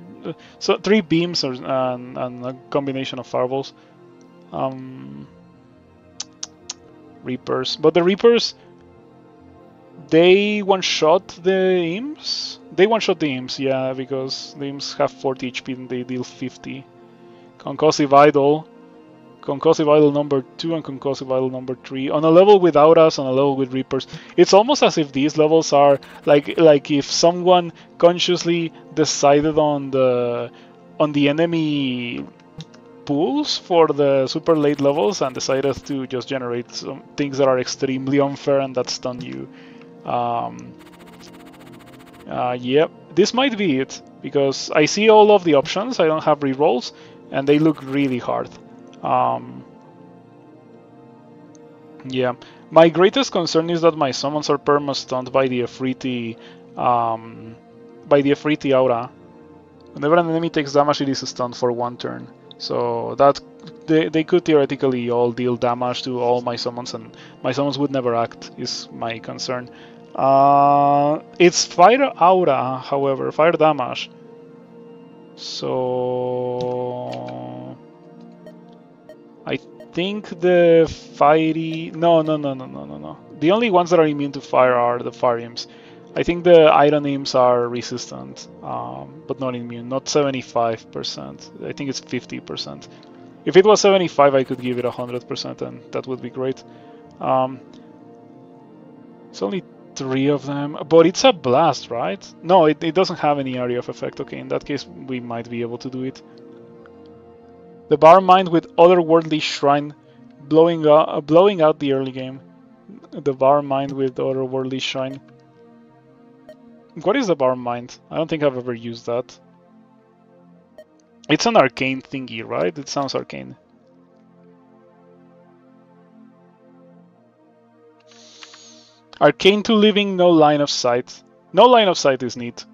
so 3 beams and a combination of fireballs. Reapers, but the Reapers, they one-shot the Imps? They one-shot the Imps, yeah, because the Imps have 40 HP and they deal 50. Concussive Idol number 2 and Concussive Idol number 3. On a level without us, on a level with Reapers. It's almost as if these levels are like if someone consciously decided on the enemy pools for the super late levels and decided to just generate some things that are extremely unfair and that stun you. Yep, this might be it, because I see all of the options. I don't have rerolls, and they look really hard. Yeah, my greatest concern is that my summons are perma-stunned by the Efreeti aura. Whenever an enemy takes damage, it is stunned for 1 turn. So that they could theoretically all deal damage to all my summons, and my summons would never act, is my concern. It's fire aura, however, fire damage. So I think the fiery... No. The only ones that are immune to fire are the fire imps. I think the iron imps are resistant, but not immune. Not 75%. I think it's 50%. If it was 75, I could give it 100%, and that would be great. It's only 3 of them, but it's a blast, right? No, it doesn't have any area of effect. Okay, in that case, we might be able to do it. The Bar Mind with Otherworldly Shrine, blowing out the early game. The Bar Mind with Otherworldly Shrine. What is the Bar Mind? I don't think I've ever used that. It's an arcane thingy, right? It sounds arcane. Arcane to living, no line of sight. No line of sight is neat.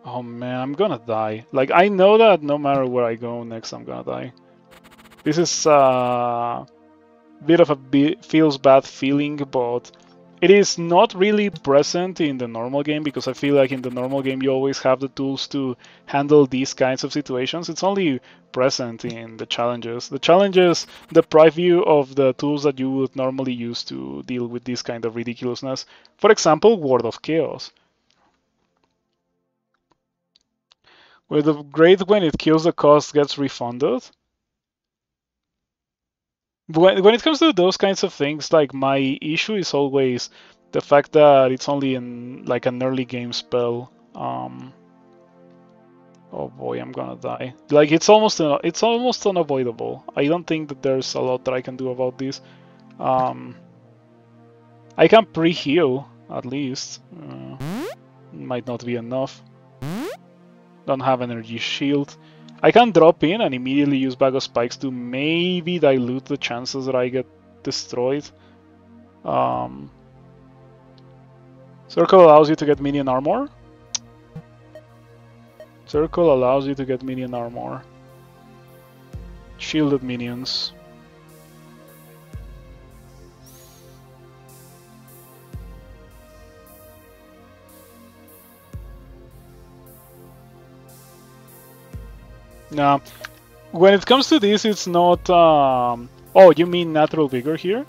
Oh man, I'm gonna die. Like, I know that no matter where I go next, I'm gonna die. This is a bit of a feels bad feeling, but it is not really present in the normal game, because I feel like in the normal game you always have the tools to handle these kinds of situations. It's only present in the challenges. The challenges deprive you of the tools that you would normally use to deal with this kind of ridiculousness. For example, Word of Chaos. Where the grade when it kills the cost gets refunded. When it comes to those kinds of things, like, my issue is always the fact that it's only in like an early game spell. Oh boy, I'm gonna die. Like, it's almost unavoidable. I don't think that there's a lot that I can do about this. I can pre-heal at least. Might not be enough. Don't have energy shield. I can drop in and immediately use Bag of Spikes to maybe dilute the chances that I get destroyed. Circle allows you to get minion armor. Circle allows you to get minion armor. Shielded minions. Now, when it comes to this, it's not... Oh, you mean Natural Vigor here?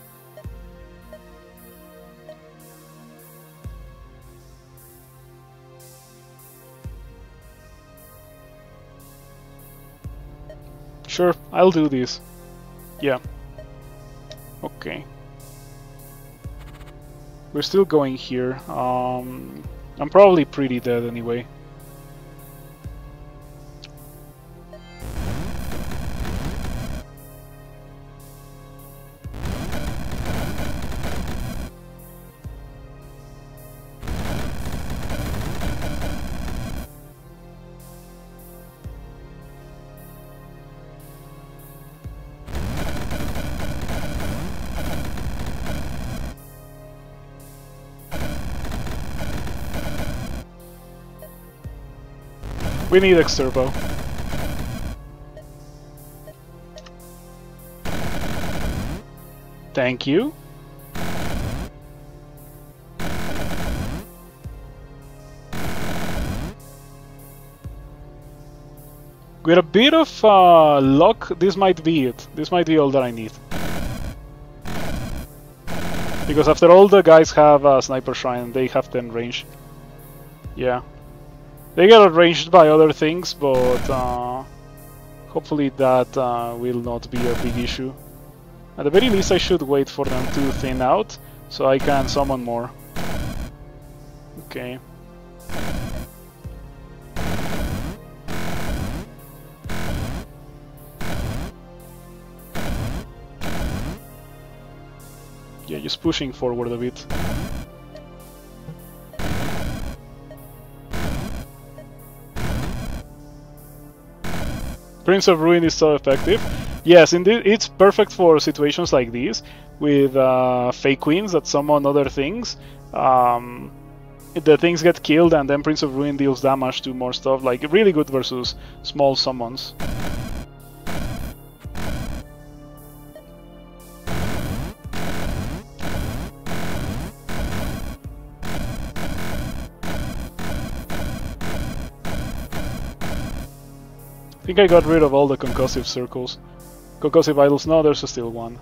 Sure, I'll do this. Yeah. Okay. We're still going here. I'm probably pretty dead anyway. We need X-Turbo. Thank you. With a bit of luck, this might be it. This might be all that I need. Because after all, the guys have a Sniper Shrine, they have 10 range. Yeah. They get outranged by other things, but hopefully that will not be a big issue. At the very least, I should wait for them to thin out, so I can summon more. Okay. Yeah, just pushing forward a bit. Prince of Ruin is so effective. Yes, indeed, it's perfect for situations like these, with fake queens that summon other things. the things get killed, and then Prince of Ruin deals damage to more stuff. Like, really good versus small summons. I think I got rid of all the concussive circles. Concussive idols, no, there's still one.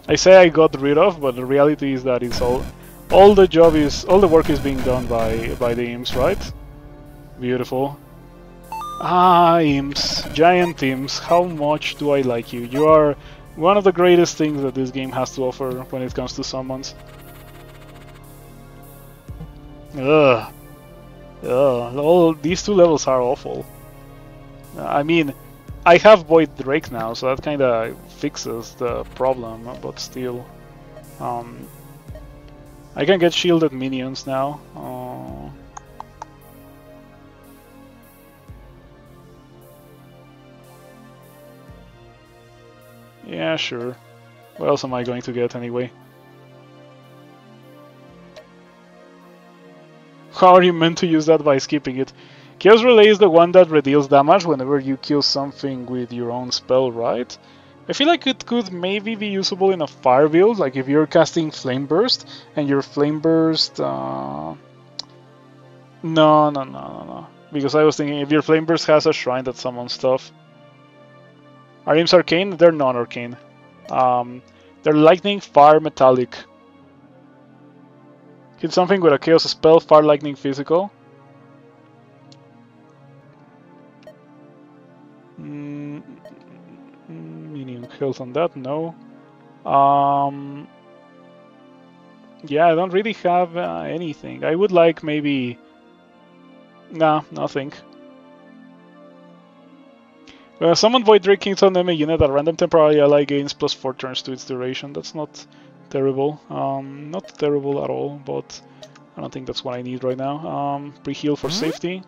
I say I got rid of, but the reality is that it's all the work is being done by the imps, right? Beautiful. Ah, Imps, giant Imps, how much do I like you? You are one of the greatest things that this game has to offer when it comes to summons. Ugh. All these two levels are awful. I mean, I have Void Drake now, so that kinda fixes the problem, but still. I can get shielded minions now. Yeah, sure. What else am I going to get anyway? How are you meant to use that by skipping it? Chaos Relay is the one that redeals damage whenever you kill something with your own spell, right? I feel like it could maybe be usable in a fire build, like if you're casting Flame Burst and your Flame Burst... No. Because I was thinking if your Flame Burst has a shrine that summons stuff. Are Imps arcane? They're non-arcane. They're lightning, fire, metallic. Hit something with a chaos spell, fire, lightning, physical. Meaning health on that? No. Yeah, I don't really have anything. I would like maybe... Nah, nothing. Summon Void Drake King's on enemy unit at random temporary ally gains plus 4 turns to its duration. That's not terrible. Not terrible at all, but I don't think that's what I need right now. Pre-heal for safety.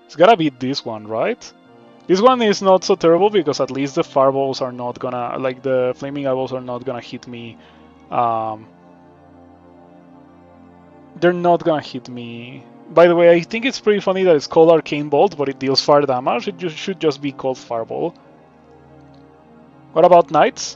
It's gotta be this one, right? This one is not so terrible because at least the fireballs are not gonna, like the flaming eyeballs are not gonna hit me. They're not gonna hit me. By the way, I think it's pretty funny that it's called Arcane Bolt, but it deals fire damage. It should just be called Fireball. What about Knights?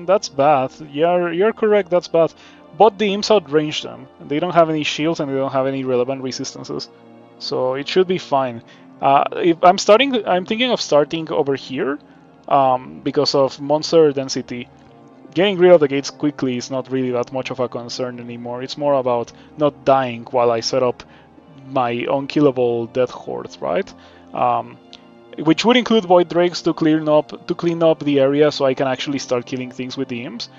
That's bad. You're correct, that's bad. But the Imps outrange them. They don't have any shields and they don't have any relevant resistances. So it should be fine. If I'm thinking of starting over here because of monster density. Getting rid of the gates quickly is not really that much of a concern anymore. It's more about not dying while I set up my unkillable death hordes, right? Which would include Void Drakes to clean up the area so I can actually start killing things with the Imps.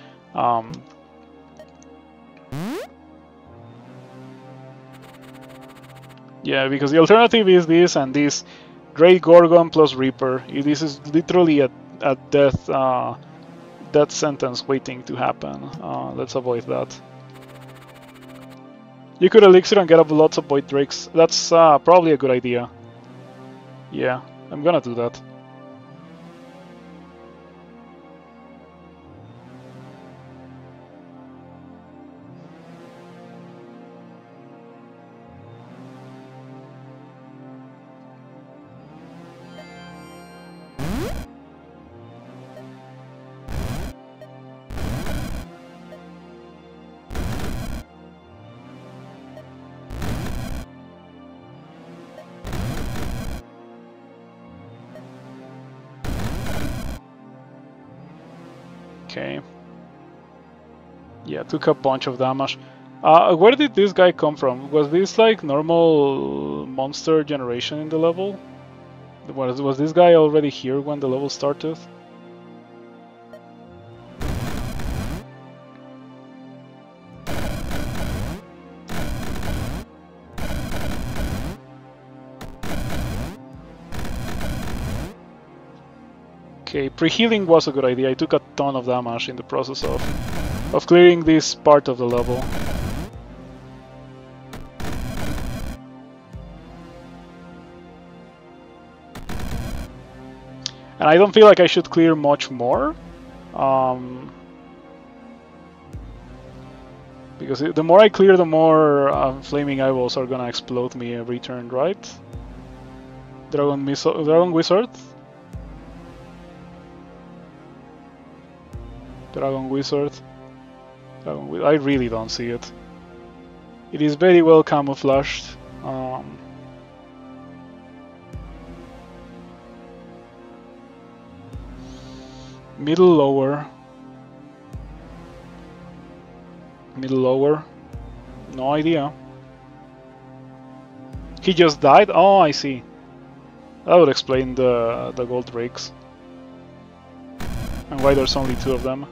Yeah, because the alternative is this and this Great Gorgon plus Reaper. This is literally a death sentence waiting to happen. Let's avoid that. You could elixir and get up lots of Void Drakes. That's probably a good idea. Yeah, I'm gonna do that. Okay. Yeah, took a bunch of damage. Where did this guy come from? Was this like normal monster generation in the level? Was this guy already here when the level started? Okay, pre-healing was a good idea. I took a ton of damage in the process of clearing this part of the level. And I don't feel like I should clear much more. Because the more I clear, the more flaming eyeballs are gonna explode me every turn, right? Dragon Wizard? Dragon Wizard? I really don't see it. It is very well camouflaged. Middle lower. Middle lower. No idea. He just died? Oh, I see. That would explain the gold rakes. And why there's only 2 of them.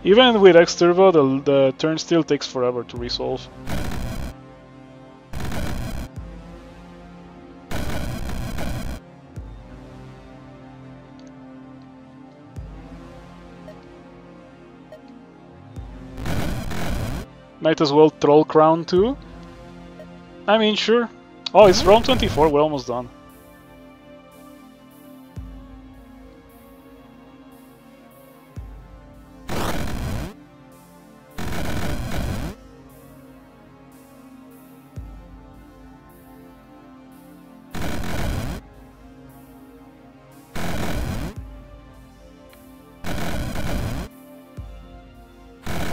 Even with X Turbo, the turn still takes forever to resolve. Might as well Troll Crown too. I mean, sure. Oh, it's round 24, we're almost done.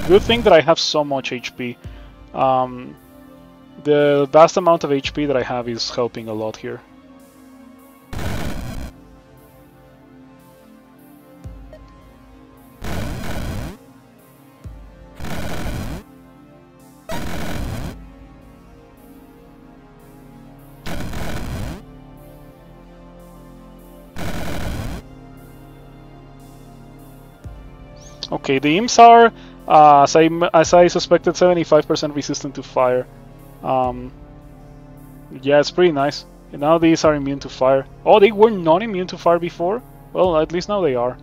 Good thing that I have so much HP. The vast amount of HP that I have is helping a lot here. Okay, the Imps are, as I suspected, 75% resistant to fire. Yeah, it's pretty nice. And now these are immune to fire. Oh, they were not immune to fire before? Well, at least now they are.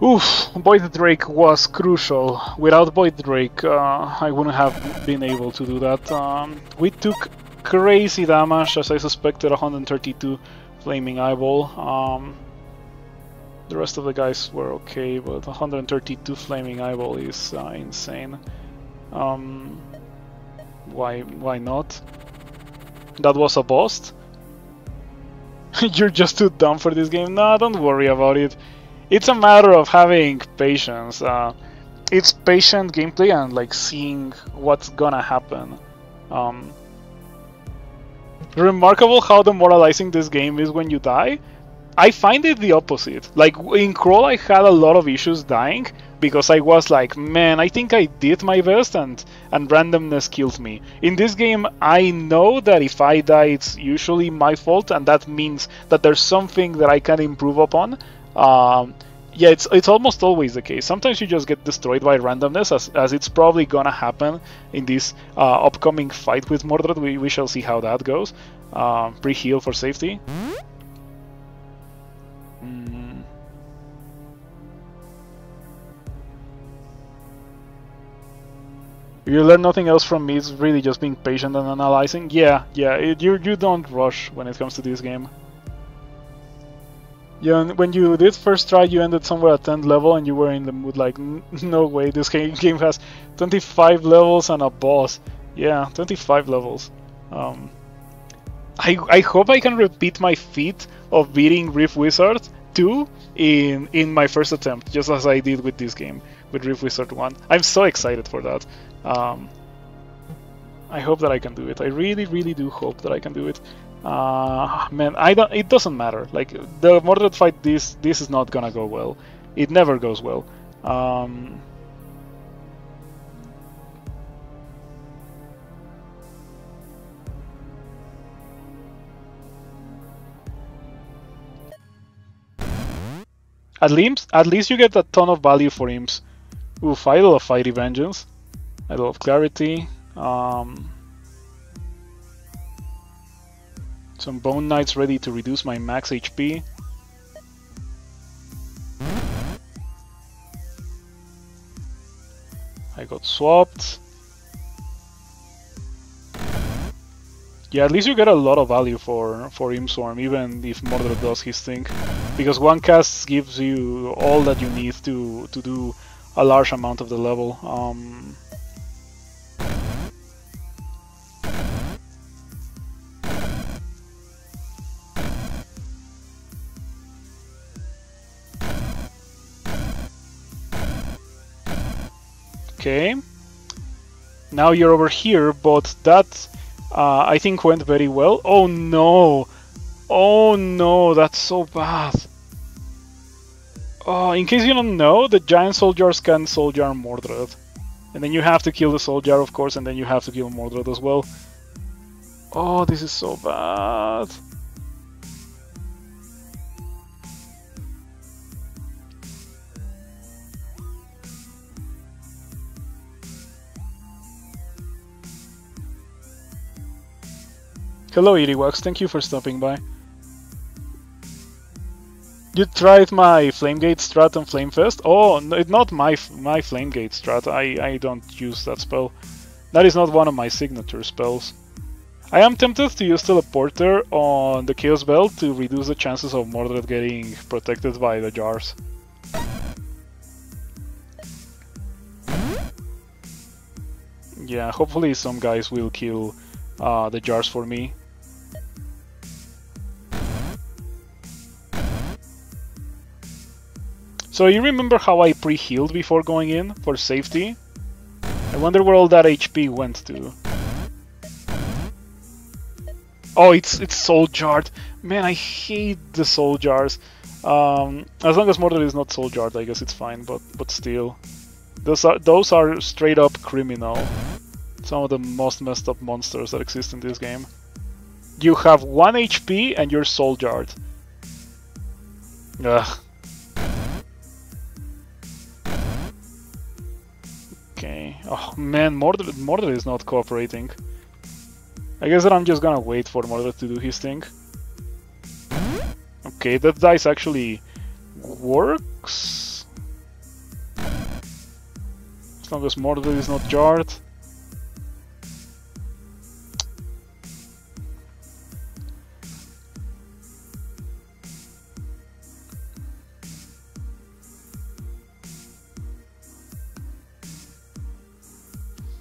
Oof, Void Drake was crucial. Without Void Drake, I wouldn't have been able to do that. We took crazy damage, as I suspected, 132 Flaming Eyeball. The rest of the guys were okay, but 132 Flaming Eyeball is insane. Why not? That was a bust? You're just too dumb for this game? Nah, don't worry about it. It's a matter of having patience. It's patient gameplay and like seeing what's gonna happen. Remarkable how demoralizing this game is when you die. I find it the opposite. Like in Crawl, I had a lot of issues dying because I was like, man, I think I did my best and randomness killed me. In this game, I know that if I die, it's usually my fault, and that means that there's something that I can improve upon. Yeah, it's almost always the case. Sometimes you just get destroyed by randomness, as it's probably gonna happen in this upcoming fight with Mordred. We shall see how that goes. Pre-heal for safety. If you learn nothing else from me, it's really just being patient and analyzing. Yeah, you don't rush when it comes to this game. Yeah, when you did first try, you ended somewhere at 10th level, and you were in the mood like, no way, this game has 25 levels and a boss. Yeah, 25 levels. I hope I can repeat my feat of beating Rift Wizard 2 in my first attempt, just as I did with this game, with Rift Wizard 1. I'm so excited for that. I hope that I can do it. I really do hope that I can do it. Man, I don't. It doesn't matter. Like the Mordred fight, this is not gonna go well. It never goes well. At least you get a ton of value for Imps. Oof, I love Fiery Vengeance. I love Clarity. Some Bone Knights ready to reduce my max HP. I got swapped. Yeah, at least you get a lot of value for Imswarm, even if Mordred does his thing. Because one cast gives you all that you need to do a large amount of the level. Okay. Now you're over here, but that I think went very well. Oh no! Oh no, that's so bad. Oh, in case you don't know, the giant soldiers can soul jar Mordred. And then you have to kill the soul jar, of course, and then you have to kill Mordred as well. Oh, this is so bad. Hello, Iriwax, thank you for stopping by. You tried my Flamegate strat on Flamefest? Oh, no, it's not my Flamegate strat. I don't use that spell. That is not one of my signature spells. I am tempted to use Teleporter on the Chaos Belt to reduce the chances of Mordred getting protected by the jars. Yeah, hopefully some guys will kill the jars for me. So you remember how I pre-healed before going in for safety? I wonder where all that HP went to. Oh, it's soul jarred. Man, I hate the soul jars. As long as Mordred is not soul jarred, I guess it's fine. But still, those are straight up criminal. Some of the most messed up monsters that exist in this game. You have 1 HP and you're soul jarred. Ugh. Okay. Oh man, Mordred is not cooperating. I guess that I'm just gonna wait for Mordred to do his thing. Okay, that dice actually works. As long as Mordred is not jarred.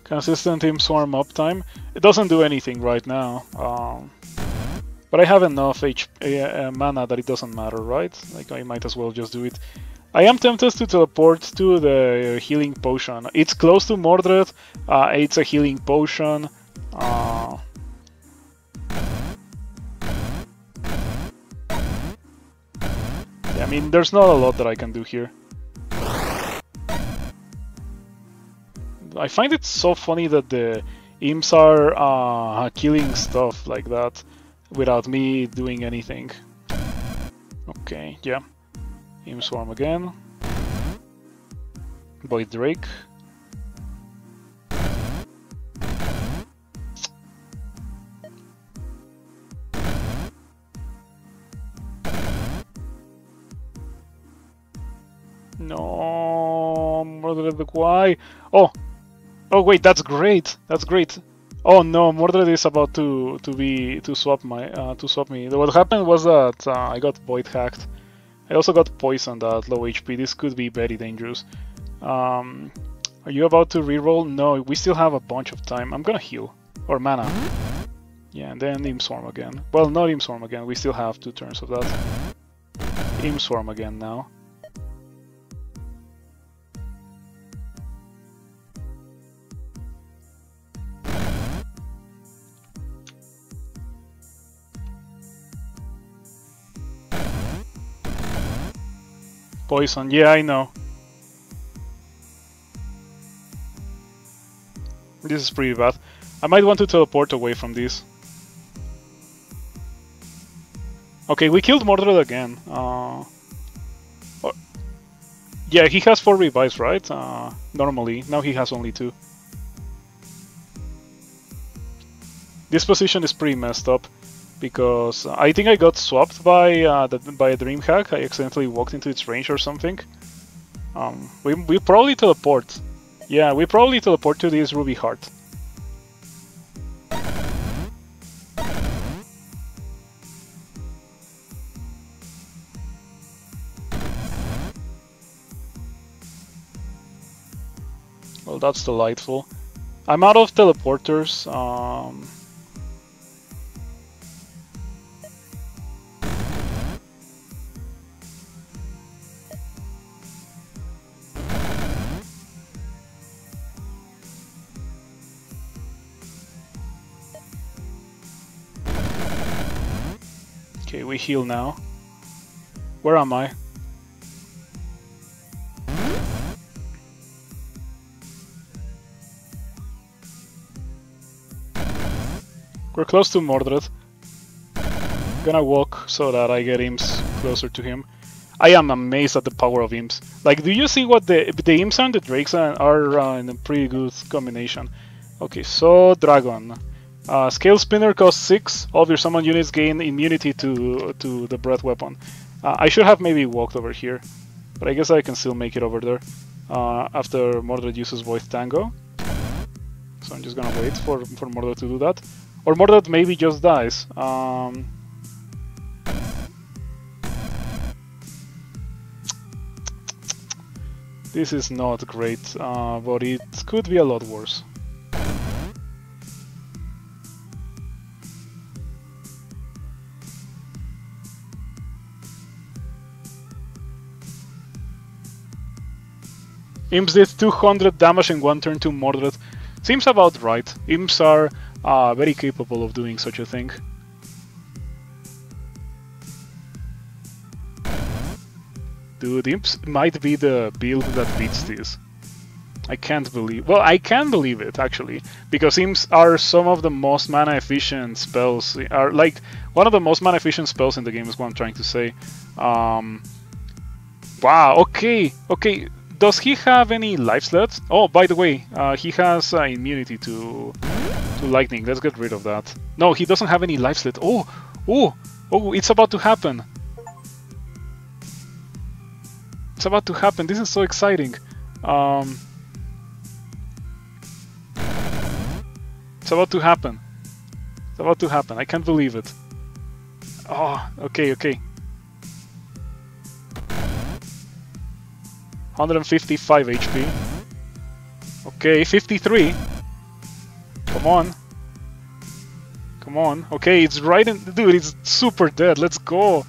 Consistent Imp Swarm uptime. It doesn't do anything right now, but I have enough mana that it doesn't matter, right? Like I might as well just do it. I am tempted to teleport to the healing potion. It's close to Mordred. It's a healing potion. Yeah, I mean, there's not a lot that I can do here. I find it so funny that the imps are killing stuff like that without me doing anything. Okay, yeah. Imp Swarm again. Void Drake. No, Mordred, why? Oh wait, that's great. That's great. Oh no, Mordred is about to swap me. What happened was that I got void hacked. I also got poisoned at low HP. This could be very dangerous. Are you about to reroll? No, we still have a bunch of time. I'm gonna heal or mana. Yeah, and then Imp Swarm again. Well, not Imp Swarm again. We still have 2 turns of that. Imp Swarm again now. Poison, yeah, I know. This is pretty bad. I might want to teleport away from this. Okay, we killed Mordred again. Yeah, he has 4 revives, right? Normally. Now he has only 2. This position is pretty messed up because I think I got swapped by a DreamHack. I accidentally walked into its range or something. We probably teleport. Yeah, we probably teleport to this Ruby Heart. Well, that's delightful. I'm out of teleporters. Okay, we heal now. Where am I? We're close to Mordred. Gonna walk so that I get Imps closer to him. I am amazed at the power of Imps. Like, do you see what the Imps and the Drakes are in a pretty good combination? Okay, so Dragon. Scale Spinner costs 6. All of your summon units gain immunity to the breath weapon. I should have maybe walked over here, but I guess I can still make it over there after Mordred uses Void Tango. So I'm just gonna wait for Mordred to do that. Or Mordred maybe just dies. This is not great, but it could be a lot worse. Imps did 200 damage in 1 turn to Mordred. Seems about right. Imps are very capable of doing such a thing. Dude, Imps might be the build that beats this. I can't believe... Well, I can believe it, actually. Because Imps are some of the most mana-efficient spells. Are like, one of the most mana-efficient spells in the game is what I'm trying to say. Wow, okay. Does he have any life slots? Oh, by the way, he has immunity to lightning. Let's get rid of that. No, he doesn't have any life slot. Oh, it's about to happen. It's about to happen. This is so exciting. It's about to happen. It's about to happen. I can't believe it. Oh, okay. 155 HP. Okay, 53. Come on. Okay, it's right in... Dude, it's super dead. Let's go.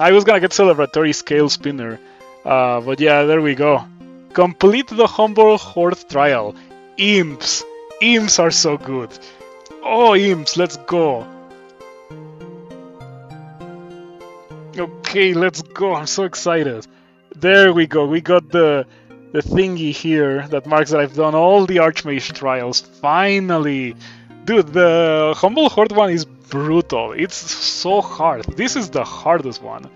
I was gonna get celebratory Scale Spinner. But yeah, there we go. Complete the Humble Horde trial. Imps. Imps are so good. Oh, Imps, let's go. Okay, let's go. I'm so excited. There we go. We got the thingy here that marks that I've done all the Archmage trials. Finally! Dude, the Humble Horde one is brutal. It's so hard. This is the hardest one.